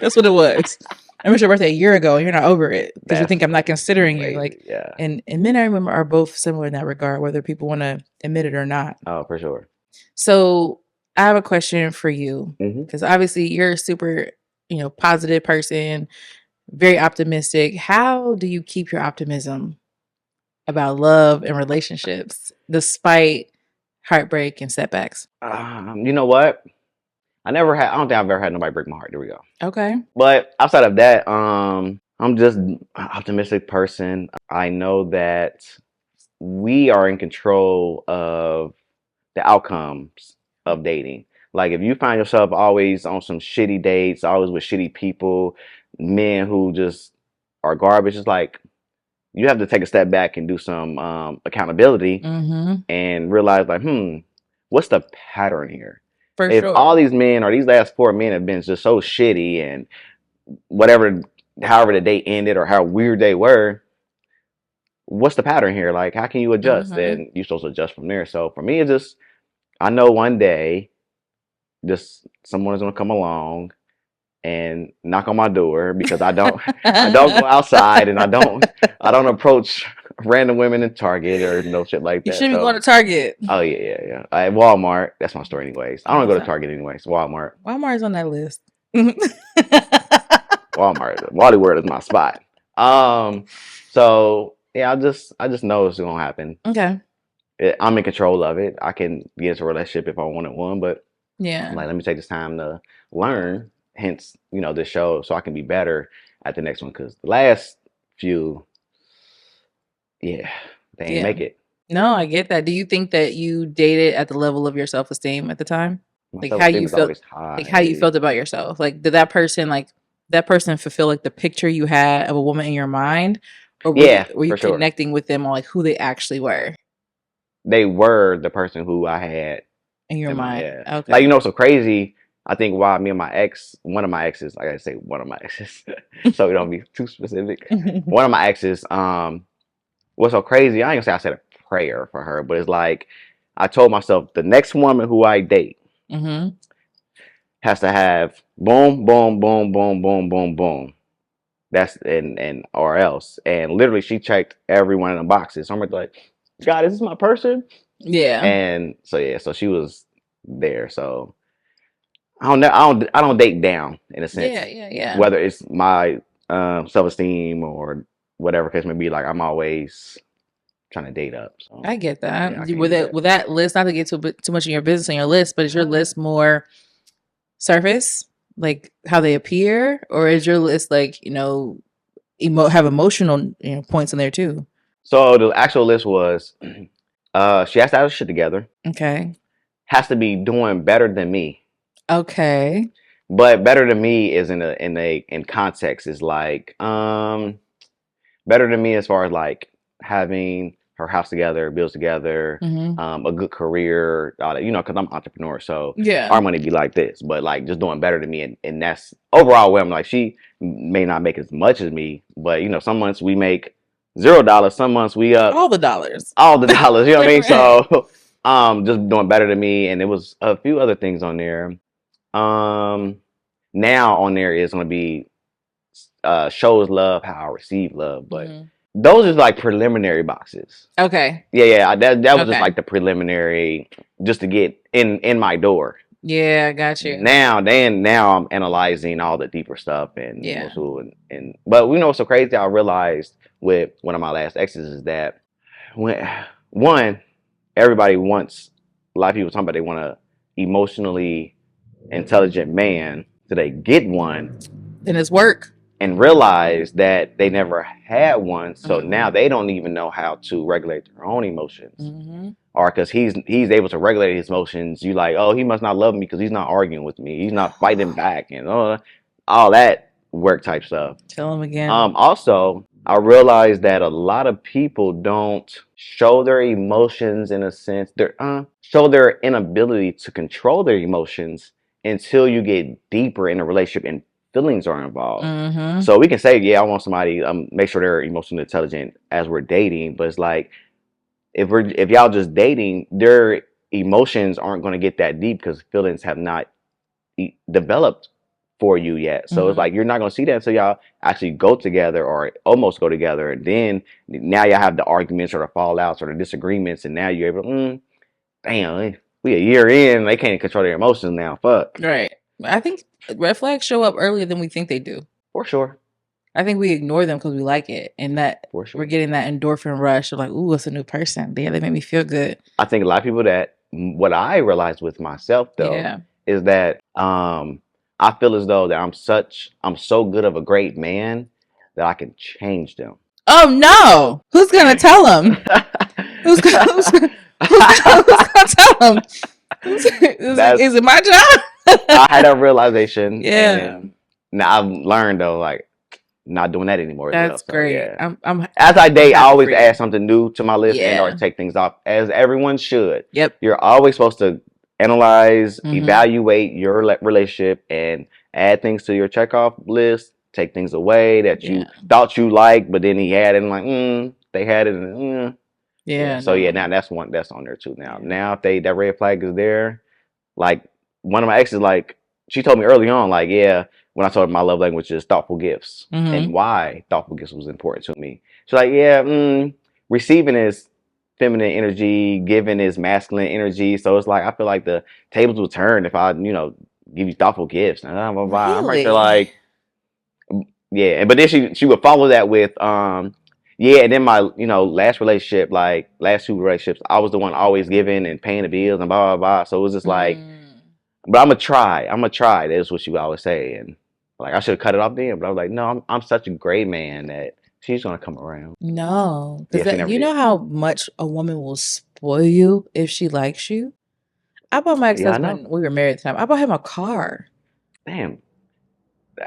That's what it was. I missed your birthday a year ago, and you're not over it because you think I'm not considering you. Like, yeah. And men, I remember, are both similar in that regard, whether people want to admit it or not. Oh, for sure. So I have a question for you, because obviously you're a super, positive person, very optimistic. How do you keep your optimism about love and relationships despite heartbreak and setbacks? You know what? I don't think I've ever had nobody break my heart. There we go. Okay. But outside of that, I'm just an optimistic person. I know that we are in control of the outcomes of dating. Like if you find yourself always on some shitty dates, always with shitty people, men who just are garbage, it's like you have to take a step back and do some accountability and realize like, what's the pattern here? For If sure. all these men or these last 4 men have been just so shitty and however the day ended or how weird they were, what's the pattern here? Like, how can you adjust? And you're supposed to adjust from there. So for me, it's just, I know one day, just someone is gonna come along and knock on my door because I don't go outside and I don't approach random women in Target or no shit like that. You shouldn't be going to Target. Oh yeah. At Walmart, that's my store anyways. I don't go to Target anyways. Walmart. Walmart's on that list. Walmart, Wally World is my spot. So yeah, I just know it's gonna happen. Okay. I'm in control of it. I can get into a relationship if I wanted one, but yeah, I'm like, let me take this time to learn. Hence, this show, so I can be better at the next one. Because the last few, they ain't make it. No, I get that. Do you think that you dated at the level of your self-esteem at the time? Like how you felt, like how you felt about yourself? Like did that person fulfill like the picture you had of a woman in your mind, or were you connecting with them on like who they actually were? They were the person who I had in your mind. Okay. Like so crazy. I think why me and my ex, one of my exes, I gotta say one of my exes, so we don't be too specific. One of my exes, what's so crazy? I ain't gonna say I said a prayer for her, but it's like I told myself the next woman who I date has to have boom, boom, boom, boom, boom, boom, boom. That's and or else. And literally, she checked every one of the boxes. So I'm like, God, is this my person? Yeah. And so she was there. So I don't date down in a sense. Yeah. Whether it's my self-esteem or whatever case may be, like I'm always trying to date up. So I get that. Yeah, with that list, not to get too much of your business on your list, but is your list more surface, like how they appear, or is your list like have emotional points in there too? So the actual list was, she has to have her shit together. Okay. Has to be doing better than me. Okay. But better than me is in context is like better than me as far as like having her house together, bills together, a good career, all that, because I'm an entrepreneur, so our money be like this, but like just doing better than me, and that's overall where I'm like, she may not make as much as me, but some months we make $0, some months we up all the dollars, you know what I mean? So just doing better than me, and it was a few other things on there. Now on there is going to be shows love how I receive love, but those are like preliminary boxes. Okay. Yeah. That was just like the preliminary, just to get in my door. Yeah, I got you. Now I'm analyzing all the deeper stuff and but what's so crazy? I realized with one of my last exes is that when everybody wants, a lot of people talking about they want a emotionally intelligent man, so they get one, then it's work. And realize that they never had one, so now they don't even know how to regulate their own emotions. Or because he's able to regulate his emotions, you like, oh, he must not love me because he's not arguing with me, he's not fighting back, and all that work type stuff. Tell him again. Also, I realized that a lot of people don't show their emotions in a sense, show their inability to control their emotions until you get deeper in a relationship and feelings are involved. So we can say, yeah, I want somebody, make sure they're emotionally intelligent as we're dating, but it's like if y'all just dating, their emotions aren't going to get that deep because feelings have not developed for you yet. So it's like you're not going to see that until y'all actually go together or almost go together, and then now y'all have the arguments or the fallouts or the disagreements, and now you're able. Damn, we a year in, they can't control their emotions now. Fuck. Right. I think red flags show up earlier than we think they do. For sure. I think we ignore them because we like it, and that For sure. we're getting that endorphin rush of like, ooh, it's a new person. Yeah, they make me feel good. I think a lot of people that what I realized with myself though is that I feel as though that I'm so good of a great man that I can change them. Oh no! Who's gonna tell them? who's gonna tell them? Is it my job? I had a realization. Yeah. And now I've learned though, like not doing that anymore. That's great. Yeah. I'm as I date, I always add something new to my list and or Yeah. take things off, as everyone should. Yep. You're always supposed to analyze, evaluate your relationship, and add things to your checkoff list. Take things away that you thought you liked, but then he had it, and like, they had it, and Yeah. So now that's one that's on there too. Now if that red flag is there, like one of my exes, like she told me early on, like when I told her my love language is thoughtful gifts and why thoughtful gifts was important to me. She's like, receiving is feminine energy, giving is masculine energy. So it's like I feel like the tables will turn if I give you thoughtful gifts. And I'm right there like, yeah. But then she would follow that with and then my last relationship, like last two relationships, I was the one always giving and paying the bills and blah blah blah. So it was just like, but I'm gonna try. That's what she would always say, and like I should have cut it off then. But I was like, no, I'm such a great man that she's gonna come around. No, because you know how much a woman will spoil you if she likes you. I bought my ex-husband, we were married at the time, I bought him a car. Damn.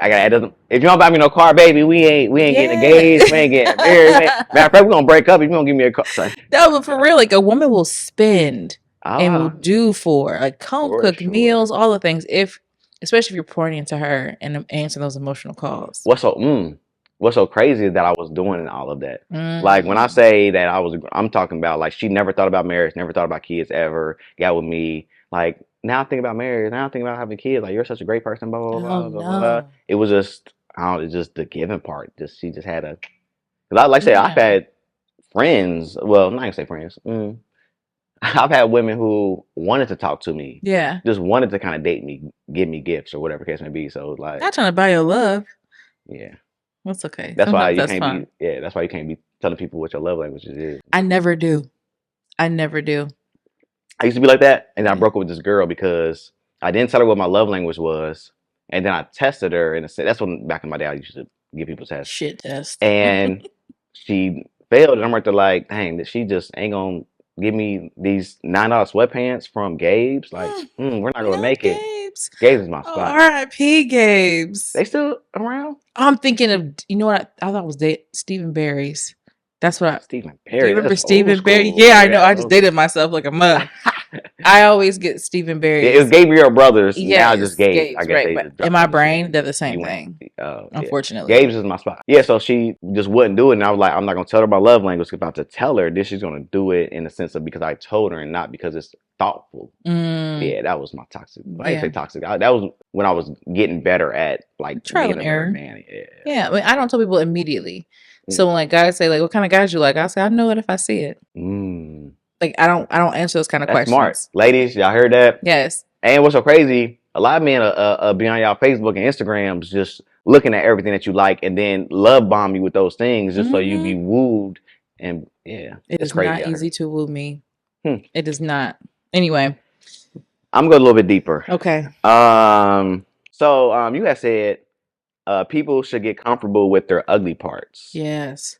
I got if you don't buy me no car, baby, we ain't getting engaged, we ain't getting married. Matter of fact, we're gonna break up if you don't give me a car. Sorry. No, but for real, like a woman will spend and will do for like cook meals, all the things, especially if you're pouring into her and answering those emotional calls. What's so crazy is that I was doing all of that. Like when I say that I'm talking about like she never thought about marriage, never thought about kids ever, got with me. Like now I think about marriage, now I think about having kids. Like you're such a great person, blah blah blah blah blah. It was just it's just the giving part. She just had a. Cause like I say, I've had friends. Well, I'm not gonna say friends. I've had women who wanted to talk to me. Yeah. Just wanted to kind of date me, give me gifts or whatever case may be. So like, not trying to buy your love. Yeah. That's okay. That's why you can't be. Yeah, that's why you can't be telling people what your love language is. I never do. I used to be like that, and I broke up with this girl because I didn't tell her what my love language was, and then I tested her, and that's when back in my day I used to give people tests. Shit test. And she failed, and I'm right there like, dang, that she just ain't gonna give me these $9 sweatpants from Gabe's. Like, we're not gonna make it. Gabe's is my spot. R.I.P. Gabe's. They still around? I'm thinking of, you know what I thought was Stephen Barry's. That's what Stephen Barry. Do you remember Stephen Barry? Yeah, I know. I just dated myself like a mug. I always get Stephen Barry. Yeah, it was Gabriel Brothers. Yes, now just Gabe. I guess right. But in my brain, they're the same thing. Unfortunately. Gabe's is my spot. Yeah, so she just wouldn't do it. And I was like, I'm not going to tell her my love language. About to tell her this, she's going to do it in the sense of because I told her and not because it's thoughtful. Yeah, that was my toxic. I didn't say toxic. That was when I was getting better at like trial and error. Yeah, I mean, I don't tell people immediately. So when like guys say like, what kind of guys you like? I say, I know it if I see it. Like I don't answer those kind of questions. Smart. Ladies, y'all heard that? Yes. And what's so crazy, a lot of men be on y'all Facebook and Instagrams just looking at everything that you like and then love bomb you with those things just so you be wooed. And it is crazy, not easy to woo me. It is not. Anyway. I'm going a little bit deeper. Okay. So you had said people should get comfortable with their ugly parts. Yes.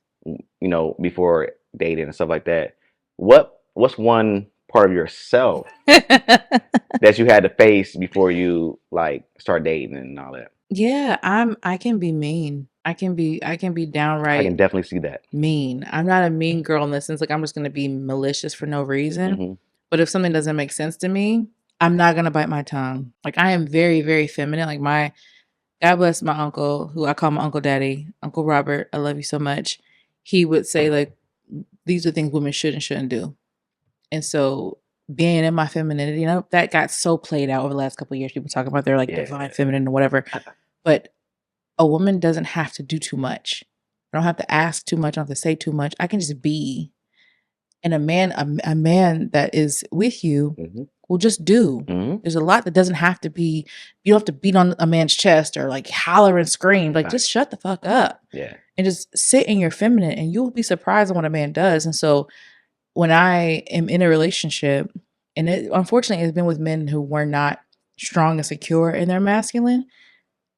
Before dating and stuff like that. What's one part of yourself that you had to face before you like start dating and all that? Yeah, I can be mean. I can be downright. I can definitely see that. Mean. I'm not a mean girl in the sense like I'm just gonna be malicious for no reason. But if something doesn't make sense to me, I'm not gonna bite my tongue. Like I am very, very feminine. Like God bless my uncle, who I call my Uncle Daddy, Uncle Robert. I love you so much. He would say like, these are things women should and shouldn't do. And so being in my femininity, that got so played out over the last couple of years. People talk about their like divine feminine or whatever. But a woman doesn't have to do too much. I don't have to ask too much. I don't have to say too much. I can just be. And a man that is with you will just do. There's a lot that doesn't have to be. You don't have to beat on a man's chest or like holler and scream. Like just shut the fuck up. Yeah. And just sit in your feminine, and you'll be surprised at what a man does. And so when I am in a relationship, and it unfortunately has been with men who were not strong and secure in their masculine,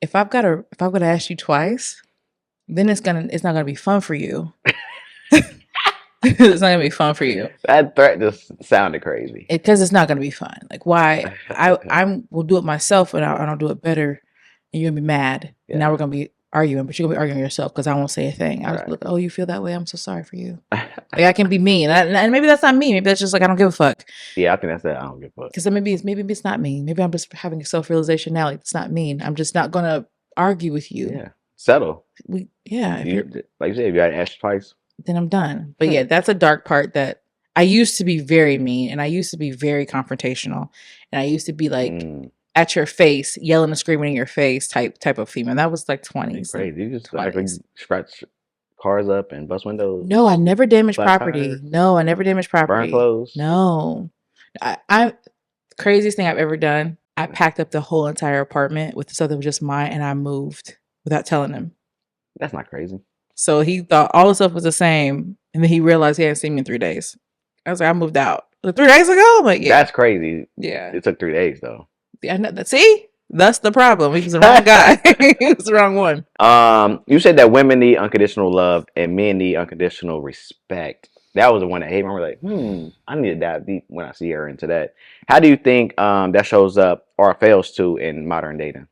if I've got to ask you twice, then it's not gonna be fun for you. It's not gonna be fun for you. That threat just sounded crazy. Because it's not gonna be fun. Like why I will do it myself, and I don't do it better, and you're gonna be mad. Yeah. And now we're gonna be arguing, but you're gonna be arguing yourself because I won't say a thing. I was like, oh, you feel that way? I'm so sorry for you. Like I can be mean, and maybe that's not me. Maybe that's just like I don't give a fuck. Yeah, I think that's it. I don't give a fuck. Because maybe it's not me. Maybe I'm just having a self-realization now. Like it's not mean. I'm just not gonna argue with you. Yeah, settle. If like you said, if you had to ask twice, then I'm done. But yeah, that's a dark part that I used to be very mean, and I used to be very confrontational, and I used to be like at your face, yelling and screaming in your face type of female. That was like 20s. Crazy. You just like scratch cars up and bust windows. No, I never damaged property. Tires. No, I never damaged property. Burn clothes. No. I craziest thing I've ever done. I packed up the whole entire apartment with the stuff that was just mine, and I moved without telling him. That's not crazy. So he thought all the stuff was the same, and then he realized he hadn't seen me in 3 days. I was like, I moved out. Like 3 days ago? I'm like, yeah. That's crazy. Yeah. It took 3 days though. Yeah, see? That's the problem. He was the wrong guy. He was the wrong one. You said that women need unconditional love and men need unconditional respect. That was the one that hit me. I was like, I need to dive deep when I see her into that. How do you think that shows up or fails to in modern dating?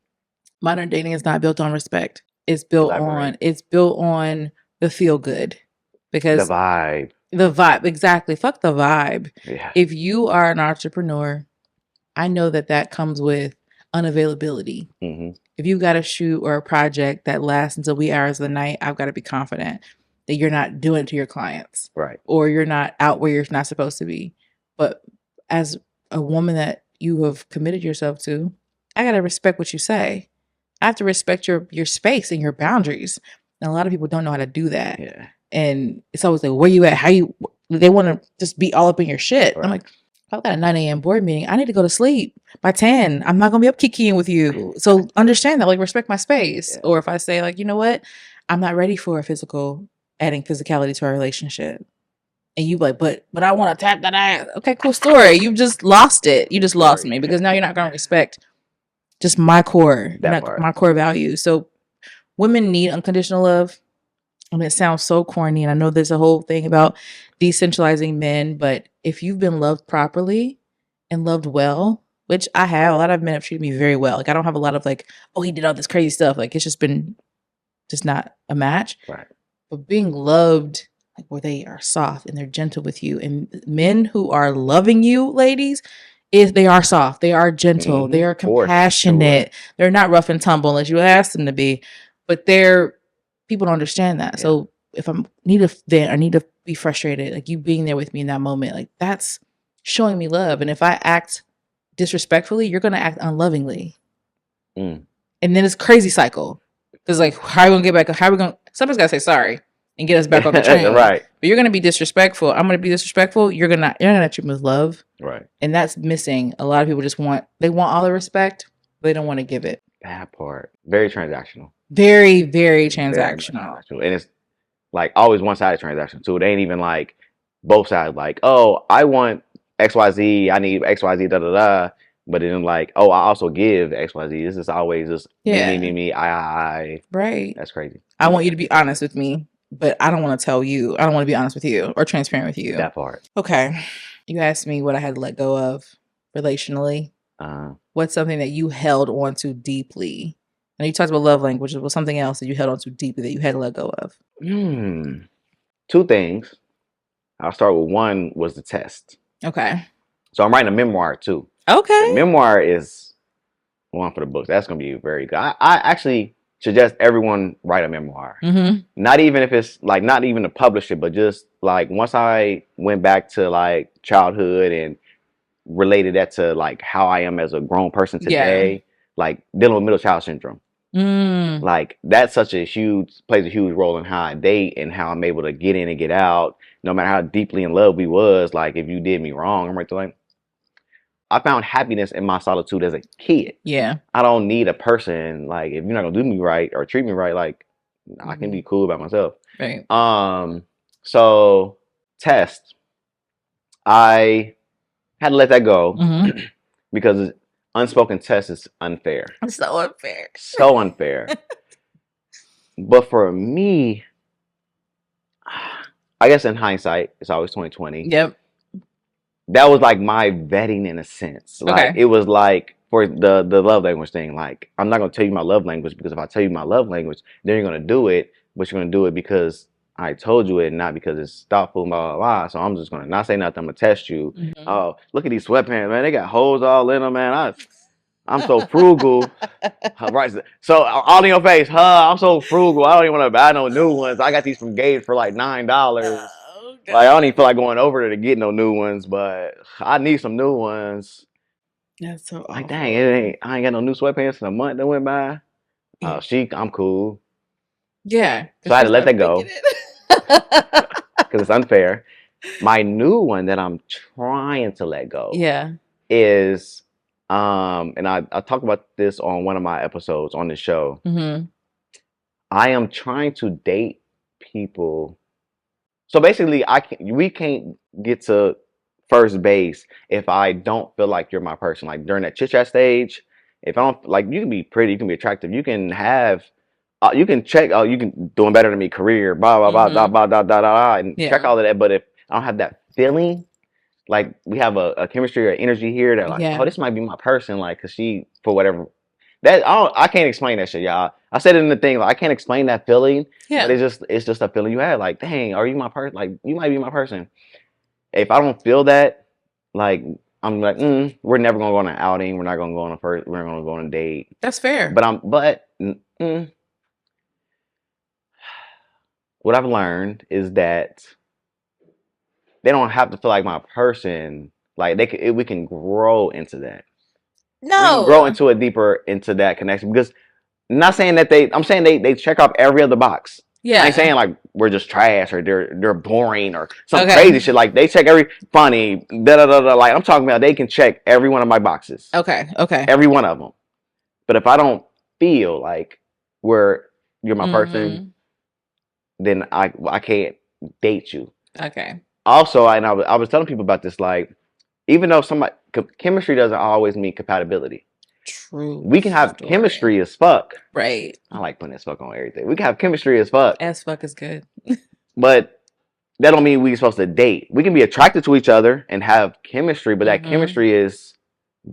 Modern dating is not built on respect. It's built on the feel good. Because the vibe. Exactly. Fuck the vibe. Yeah. If you are an entrepreneur, I know that comes with unavailability. If you've got a shoot or a project that lasts until wee hours of the night, I've got to be confident that you're not doing it to your clients. Right. Or you're not out where you're not supposed to be. But as a woman that you have committed yourself to, I got to respect what you say. I have to respect your space and your boundaries. And a lot of people don't know how to do that. Yeah. And it's always like, where you at? They want to just be all up in your shit. Right. I'm like, I've got a 9 a.m. board meeting. I need to go to sleep by 10. I'm not going to be up kikiing with you. So understand that, like, respect my space. Yeah. Or if I say, like, you know what? I'm not ready for adding physicality to our relationship. And you like, but I want to tap that ass. Okay, cool story. You just lost it. You just lost me because now you're not going to respect just my core, my core values. So women need unconditional love. I mean, it sounds so corny, and I know there's a whole thing about decentralizing men, but if you've been loved properly and loved well, which I have, a lot of men have treated me very well. Like, I don't have a lot of like, oh, he did all this crazy stuff. Like, it's just been not a match. Right. But being loved, like where they are soft and they're gentle with you, and men who are loving you, ladies, they are soft, they are gentle, they are compassionate. Sure. They're not rough and tumble unless you ask them to be, but people don't understand that. Yeah. So if I need to be frustrated, like you being there with me in that moment, like that's showing me love. And if I act disrespectfully, you're going to act unlovingly. And then it's crazy cycle. Because like, how are we going to get back? Somebody's got to say sorry and get us back on the train. Right. But you're going to be disrespectful. I'm going to be disrespectful. You're going to treat me with love. Right. And that's missing. A lot of people want all the respect, but they don't want to give it. That part. Very transactional. Very, very transactional. And it's like always one sided transaction too. It ain't even like both sides like, oh, I want XYZ, I need XYZ, da da da. But then like, oh, I also give XYZ. This is always just me, I. Right. That's crazy. I want you to be honest with me, but I don't want to tell you. I don't want to be honest with you or transparent with you. That part. Okay. You asked me what I had to let go of relationally. What's something that you held on to deeply? And you talked about love language. It was something else that you held on to deeply that you had to let go of. 2 things. I'll start with one was the test. Okay. So I'm writing a memoir too. Okay. The memoir is one for the books. That's going to be very good. I actually suggest everyone write a memoir. Mm-hmm. Not even if it's like not even to publish it, but just like once I went back to like childhood and related that to like how I am as a grown person Yeah. today, like dealing with middle child syndrome. Mm. Like that's such a huge plays a huge role in how I date and how I'm able to get in and get out, no matter how deeply in love we was. Like if you did me wrong, I'm right there like I found happiness in my solitude as a kid. Yeah. I don't need a person like if you're not gonna do me right or treat me right, like I can be cool by myself. Right. So test. I had to let that go Mm-hmm. because unspoken test is unfair. It's so unfair. So unfair. But for me, I guess in hindsight, it's always 2020. Yep. That was like my vetting in a sense. Like Okay. it was like for the love language thing. Like I'm not gonna tell you my love language because if I tell you my love language, then you're gonna do it, but you're gonna do it because I told you it, not because it's thoughtful, blah blah blah. So I'm just gonna not say nothing. I'm gonna test you. Mm-hmm. Oh, look at these sweatpants, man. They got holes all in them, man. I'm so frugal. Right. So all in your face, I'm so frugal. I don't even want to buy no new ones. I got these from Gabe for like $9. Oh Like I don't even God. feel like going over there to get no new ones, but I need some new ones. That's so Like dang, awful. I ain't got no new sweatpants in a month that went by. Yeah. I'm cool. Yeah. So Cause I had she to let started that thinking go it. because it's unfair. My new one that I'm trying to let go Yeah. is and I talked about this on one of my episodes on the show. Mm-hmm. I am trying to date people. So basically, we can't get to first base if I don't feel like you're my person. Like during that chit chat stage, if I don't like, you can be pretty, you can be attractive, you can have, you can check, oh, you can doing better than me, career, blah blah blah blah Mm-hmm. blah blah blah blah, and check Yeah. all of that. But if I don't have that feeling, like we have a chemistry or energy here that like, oh, Yeah. this might be my person, like, cause she for whatever that I can't explain that shit, y'all. I said it in the thing, like I can't explain that feeling, but Yeah. it's just a feeling you have. Like, dang, are you my person? Like, you might be my person. If I don't feel that, like, I'm like, we're never gonna go on an outing. We're not gonna go on a first. We're not gonna go on a date. That's fair. But what I've learned is that they don't have to feel like my person. Like we can grow into that. We can grow No. into a deeper into that connection because not saying that I'm saying they check off every other box. I ain't Yeah. saying like we're just trash or they're boring or some Okay. crazy shit. Like they check every funny da da da da. Like I'm talking about, they can check every one of my boxes, Okay. Okay. every one of them. But if I don't feel like you're my person, Mm-hmm. then I can't date you. Okay. Also, I was telling people about this. Like even though chemistry doesn't always mean compatibility. True We can have story. chemistry as fuck. Right. I like putting as fuck on everything. We can have chemistry as fuck, As fuck is good. but that don't mean we're supposed to date. We can be attracted to each other and have chemistry, but that Mm-hmm. chemistry is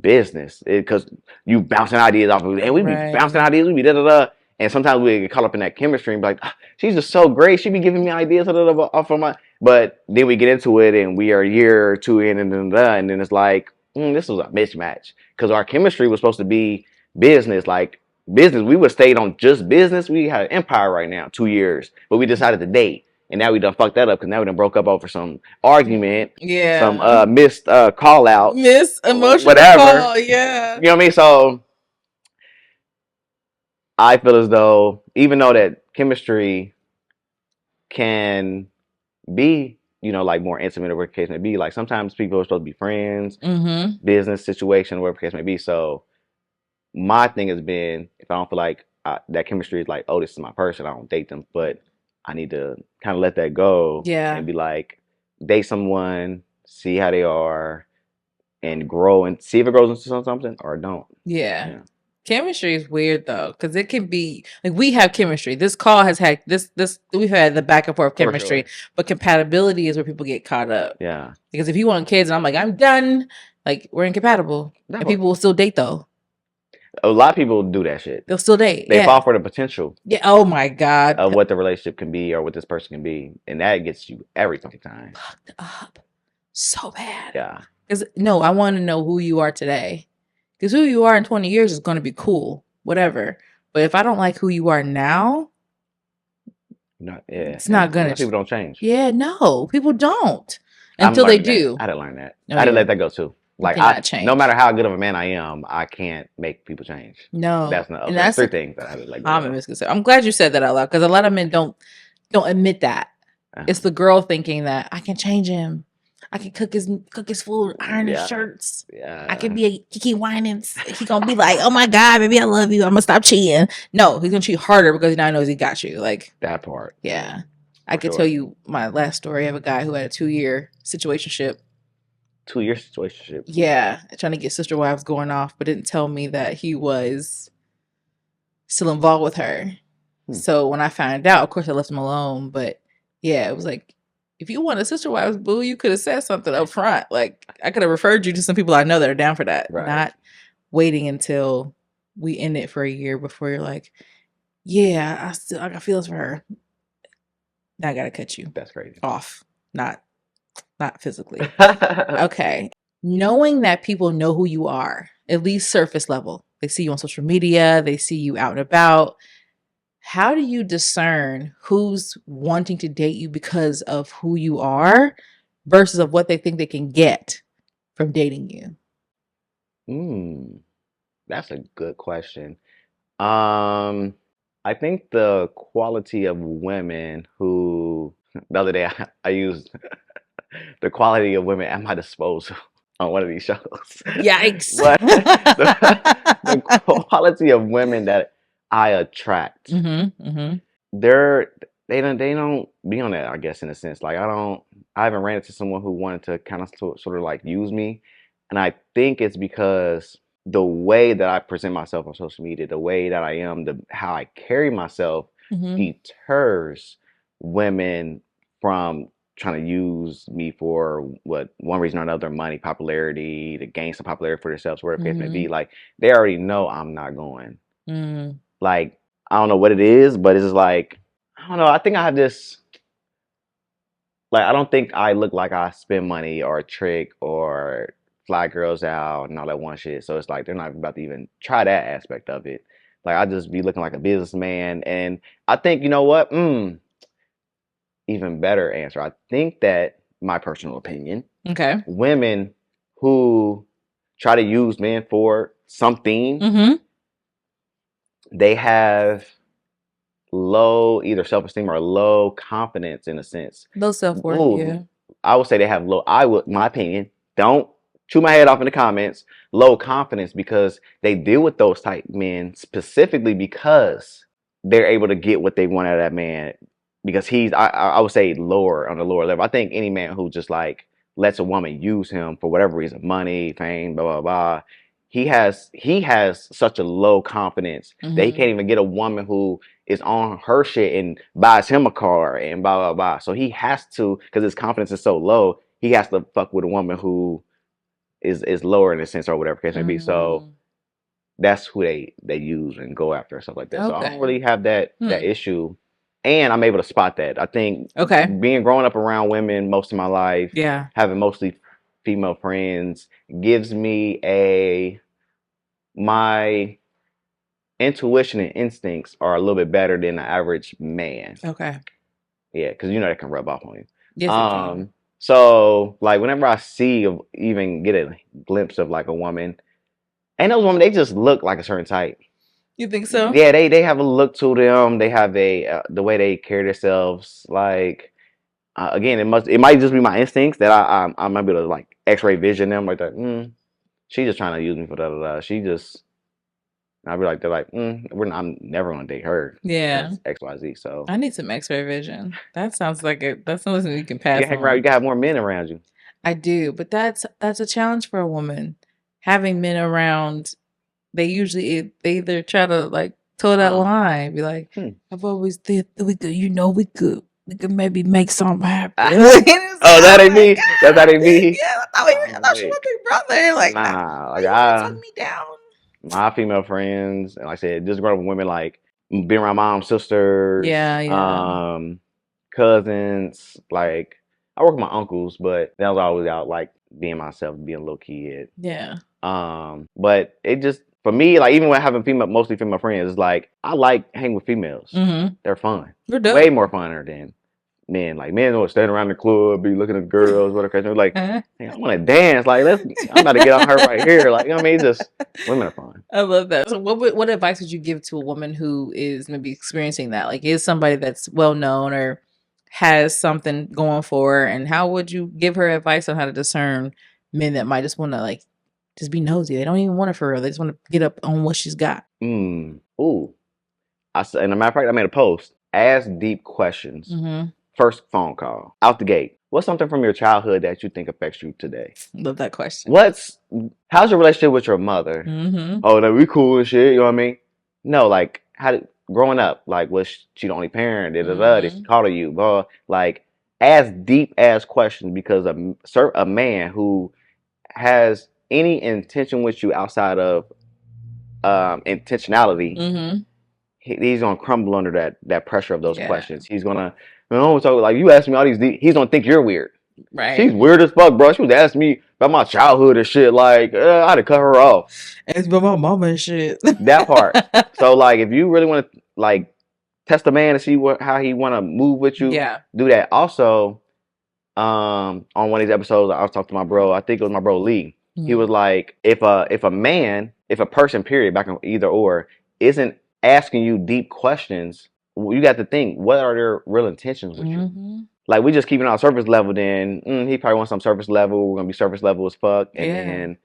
business because you bouncing ideas off of it, and we be bouncing Right. ideas, we be da da da, and sometimes we get caught up in that chemistry and be like, she's just so great, she be giving me ideas da, da, da, off of my. But then we get into it, and we are a year or two in, and then it's like, this was a mismatch because our chemistry was supposed to be business, like business. We would stayed on just business. We had an empire right now, 2 years, but we decided to date. And now we done fucked that up because now we done broke up over some argument, some Yeah. missed call outs, Miss emotional whatever. call. Yeah. You know what I mean? So I feel as though even though that chemistry can be, like more intimate or whatever the case may be, like sometimes people are supposed to be friends, Mm-hmm. business situation, whatever the case may be. So my thing has been if I don't feel like that chemistry is like, oh, this is my person, I don't date them, but I need to kind of let that go and Yeah. be like, date someone, see how they are, and grow and see if it grows into something or don't. Yeah. Yeah, Chemistry is weird though, because it can be like we have chemistry. This call has had this we've had the back and forth for chemistry, sure. but compatibility is where people get caught up. Yeah, Because if you want kids and I'm like, I'm done, like we're incompatible. And no, people will still date though. a lot of people do that shit. They'll still date. They fall Yeah. for the potential Yeah. Oh my God. of what the relationship can be or what this person can be, and that gets you every fucking time. Fucked up. So bad. Yeah, Because no, I want to know who you are today. Because who you are in 20 years is going to be cool, whatever. But if I don't like who you are now, it's not gonna. People don't change. Yeah, no, people don't until they do. I didn't learn that. Oh, I didn't yeah. let that go too. Like cannot change. no matter how good of a man I am, I can't make people change. No, that's not. And that's three things that I had to let go common of. misconception. I'm glad you said that out loud because a lot of men don't admit that. It's the girl thinking that I can change him. I can cook his food, iron his shirts. Yeah. I can be a Kiki Winans. He gonna be like, oh my God, baby, I love you. I'm gonna stop cheating. No, he's gonna cheat harder because he now knows he got you. Like that part. Yeah. I could tell you my last story of a guy who had a 2-year situationship. 2-year situationship. Yeah, trying to get sister wives going off, but didn't tell me that he was still involved with her. So when I found out, of course I left him alone. But yeah, it was like, if you want a sister wives, boo, you could have said something up front. Like I could have referred you to some people I know that are down for that. Right. Not waiting until we end it for a year before you're like, yeah, I got feelings for her. Now I gotta cut you. That's crazy. Off. Not physically. Okay. Knowing that people know who you are, at least surface level. They see you on social media, they see you out and about. How do you discern who's wanting to date you because of who you are versus of what they think they can get from dating you? That's a good question. I think the quality of women who the other day I used the quality of women at my disposal on one of these shows. Yikes. But the quality of women that I attract, they don't be on that, I guess, in a sense. Like I haven't ran into someone who wanted to kind of sort of like use me, and I think it's because the way that I present myself on social media, the way that I am, how I carry myself deters women from trying to use me for one reason or another, money, popularity, to gain some popularity for themselves, whatever the case may be. Like they already know I'm not going. Like I don't know what it is, but it's just like I don't know. I think I have this. Like I don't think I look like I spend money or trick or fly girls out and all that one shit. So it's like they're not about to even try that aspect of it. Like I just be looking like a businessman, and I think you know what? Even better answer. I think that my personal opinion. Okay. Women who try to use men for something, they have low either self-esteem or low confidence in a sense. Low self-worth, yeah. I would say they have my opinion, don't chew my head off in the comments, low confidence because they deal with those type men specifically because they're able to get what they want out of that man because he's I would say lower on the lower level. I think any man who just like lets a woman use him for whatever reason, money, fame, blah blah blah, he has such a low confidence that he can't even get a woman who is on her shit and buys him a car and blah blah blah. So he has to, because his confidence is so low, he has to fuck with a woman who is lower in a sense or whatever case may be. So that's who they use and go after and stuff like that. Okay. So I don't really have that issue, and I'm able to spot that. I think being growing up around women most of my life, having mostly female friends gives me my intuition and instincts are a little bit better than the average man. Okay. Yeah, because you know that can rub off on you. Yes, it can. So like whenever I even get a glimpse of like a woman, and those women, they just look like a certain type. You think so? Yeah, they have a look to them. They have the way they carry themselves. Like again, it might just be my instincts that I might be able to like X-ray vision them like that. She's just trying to use me for da. She just. I'd be like, they're like, I'm never gonna date her. Yeah. X, Y, Z. So I need some X-ray vision. That sounds like that's something you can pass. You gotta have more men around you. I do, but that's a challenge for a woman. Having men around, they either try to like toe that line, be like, I've always thought that we could maybe make something happen. That ain't me. That ain't me. Yeah, I thought she was big brother. Like, nah, like talking me down. My female friends, and like I said, just growing up with women, like being around mom's sisters, cousins. Like I work with my uncles, but that was always out like being myself, being a little kid. Yeah. But it just for me, like even when having mostly female friends, it's like I like hanging with females. Mm-hmm. They're fun. They're dope. Way more funner than men. Like men will stand around the club, be looking at girls, whatever. They're like, hey, I want to dance. Like I'm about to get on her right here. Like I mean, just women are fun. I love that. So what advice would you give to a woman who is maybe experiencing that? Like is somebody that's well known or has something going for her, and how would you give her advice on how to discern men that might just want to like just be nosy? They don't even want her for real. They just want to get up on what she's got. Ooh. And a matter of fact, I made a post. Ask deep questions. Mm-hmm. First phone call. Out the gate. What's something from your childhood that you think affects you today? Love that question. How's your relationship with your mother? Mm-hmm. Oh, that we cool and shit, you know what I mean? No, like growing up, like was she the only parent? Did she call you? Blah. Like ask deep ass questions because a man who has any intention with you outside of intentionality, he's gonna crumble under that pressure of those questions. He's gonna, so like you ask me all these, he's gonna think you're weird. Right. She's weird as fuck, bro. She was asking me about my childhood and shit. Like I had to cut her off. It's about my mama and shit. That part. So like, if you really want to like test a man to see how he want to move with you, do that. Also, on one of these episodes, I was talking to my bro. I think it was my bro Lee. He was like, if a person, period, back on either or, isn't asking you deep questions, you got to think, what are their real intentions with you? Like, we just keeping it on surface level, then he probably wants some surface level. We're gonna be surface level as fuck, and then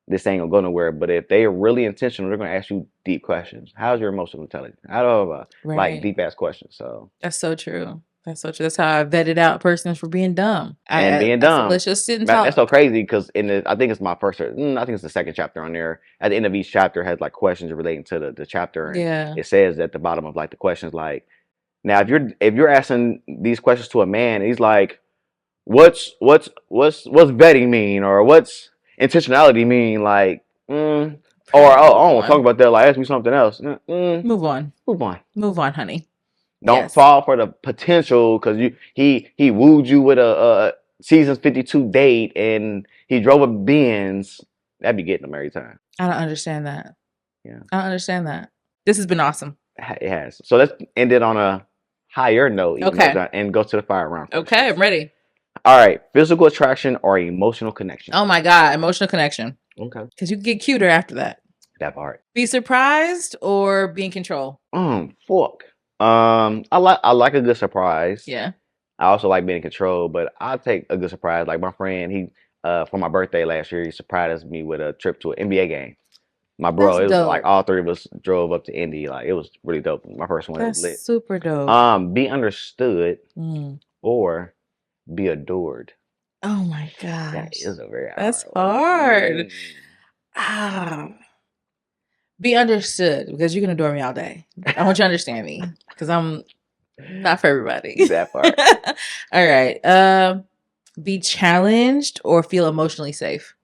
this ain't gonna go nowhere. But if they are really intentional, they're gonna ask you deep questions. How's your emotional intelligence? I don't know, like deep ass questions. So that's so true. That's so true. That's how I vetted out persons for being dumb. Being dumb. Let's just sit and talk. That's so crazy because I think it's my first. I think it's the second chapter on there. At the end of each chapter has like questions relating to the chapter. And it says at the bottom of like the questions like, now if you're asking these questions to a man, and he's like, what's vetting mean, or what's intentionality mean, like, or I don't want to talk about that. Like, ask me something else. Move on, honey. Don't fall for the potential because he wooed you with a seasons 52 date and he drove a Benz. That'd be getting him every time. I don't understand that. Yeah, I don't understand that. This has been awesome. It has. So let's end it on a higher note. Okay. And go to the fire round. Okay, I'm ready. All right. Physical attraction or emotional connection? Oh my God, emotional connection. Okay. Because you can get cuter after that. That part. Be surprised or be in control? Fuck. I like a good surprise. Yeah. I also like being in control, but I'll take a good surprise. Like my friend, he for my birthday last year, he surprised me with a trip to an NBA game. My bro, it was dope. Like all three of us drove up to Indy. Like it was really dope. My first one was lit. Super dope. Be understood or be adored. Oh my gosh. That is a very That's hard. Be understood because you can adore me all day. I want you to understand me because I'm not for everybody. That part. All right. Be challenged or feel emotionally safe?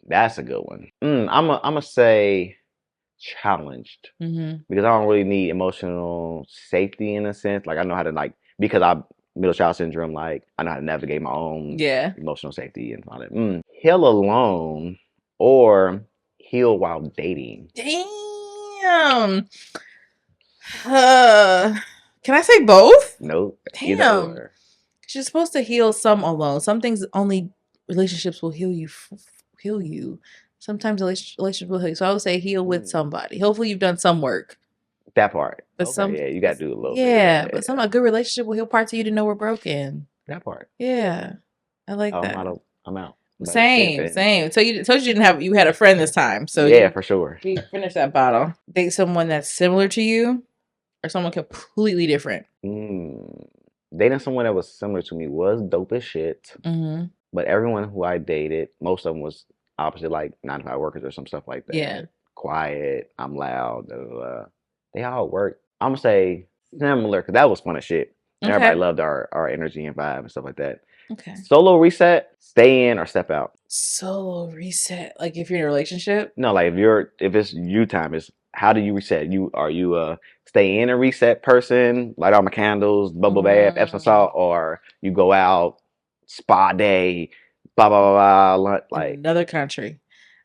That's a good one. I'm gonna say challenged because I don't really need emotional safety in a sense. Like I know how to because I'm middle child syndrome. Like I know how to navigate my own emotional safety and all that. Heal alone or heal while dating. Damn. Can I say both? Nope. Damn. You're supposed to heal some alone. Some things only relationships will heal you. Sometimes relationships will heal you. So I would say heal with somebody. Hopefully you've done some work. That part. But you got to do a little bit. Yeah, but a good relationship will heal parts of you to know we're broken. That part. Yeah. I like that. I'm out. Same. So you told you had a friend this time. So yeah, for sure. You finish that bottle. Date someone that's similar to you or someone completely different. Dating someone that was similar to me was dope as shit. But everyone who I dated, most of them was opposite, like 9-to-5 workers or some stuff like that. Yeah. Quiet, I'm loud. They all work. I'm gonna say similar because that was fun as shit. Okay. Everybody loved our energy and vibe and stuff like that. Okay. Solo reset, stay in or step out. Solo reset, like if you're in a relationship? No, like if it's you time, it's how do you reset? Are you a stay in and reset person, light all my candles, bubble bath, Epsom salt, or you go out, spa day, blah blah blah blah, like another country.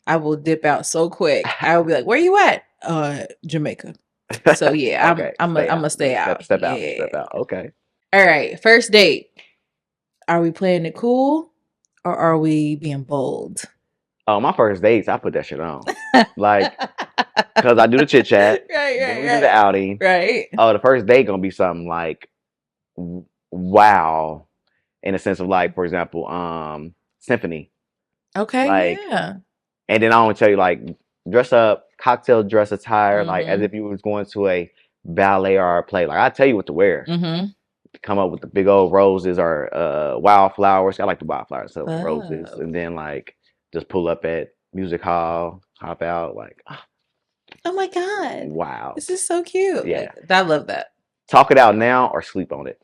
I will dip out so quick. I will be like, "Where you at?" Jamaica. So yeah, Okay, I'm gonna stay out. Step out. Yeah. Step out. Okay. All right. First date. Are we playing it cool or are we being bold? Oh, my first dates, I put that shit on. Like, cause I do the chit chat, then we do the outing. Right. Oh, the first date gonna be something like, wow, in a sense of like, for example, symphony. Okay, Like, yeah. and then I want to tell you like, dress up, cocktail dress attire, like as Mm-hmm. if you was going to a ballet or a play. Like I tell you what to wear. Mm-hmm. Come up with the big old roses or wildflowers. I like the wildflowers, so roses, Love. and then like just pull up at music hall, hop out, like Oh my God. wow, This is so cute. yeah. I love that. Talk it out now or sleep on it.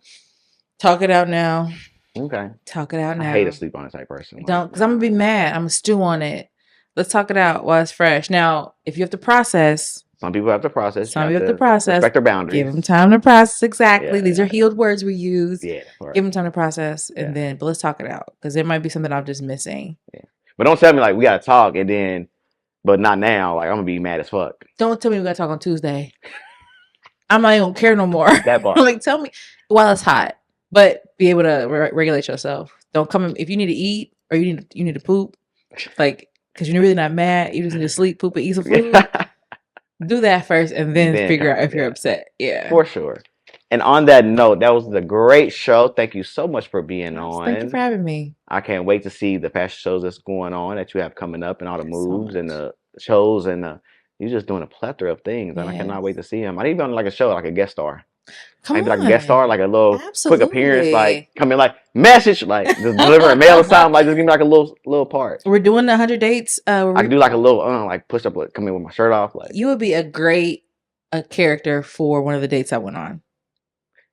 Talk it out now. Okay. Talk it out I now. hate a sleep on it type person. Like, Don't, because I'm gonna be mad. I'm gonna stew on it. Let's talk it out while it's fresh. Now, if you have to process, some people have to process. some you have to process. Respect their boundaries. Give them time to process. Exactly. Yeah. These are healed words we use. Yeah. Right. Give them time to process, and Yeah. then, but let's talk it out because there might be something I'm just missing. Yeah. But don't tell me like we gotta talk and then, but not now. Like I'm gonna be mad as fuck. Don't tell me we gotta talk on Tuesday. I'm not even care no more. That part. Like, tell me while it's hot, but be able to regulate yourself. Don't come in, if you need to eat or you need to poop, like because you're really not mad. You just need to sleep, poop, and eat some food. Do that first, and then figure out if you're upset. Yeah, for sure. And on that note, that was a great show. Thank you so much for being on. Thank you for having me. I can't wait to see the fashion shows that's going on that you have coming up and all the moves and the shows and you're just doing a plethora of things, and I cannot wait to see them. I need to be on like a show, like a guest star. Maybe like a guest star, like a little quick appearance, like come in, like message, like just deliver a mail or something, like just give me like a little part. We're doing the 100 dates. I can do like a little like push up, like come in with my shirt off. Like you would be a great character for one of the dates I went on.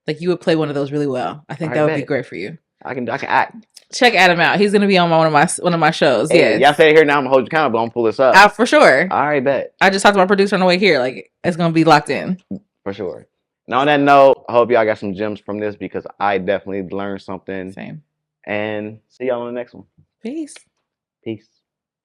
Like you would play one of those really well. I think that would be great for you. I can act. Check Adam out. He's gonna be on one of my shows. Hey, y'all stay here now. I'm gonna hold you accountable. I'm gonna pull this up. For sure. All right, bet. I just talked to my producer on the way here. Like it's gonna be locked in. For sure. And on that note, I hope y'all got some gems from this because I definitely learned something. Same. And see y'all on the next one. Peace. Peace.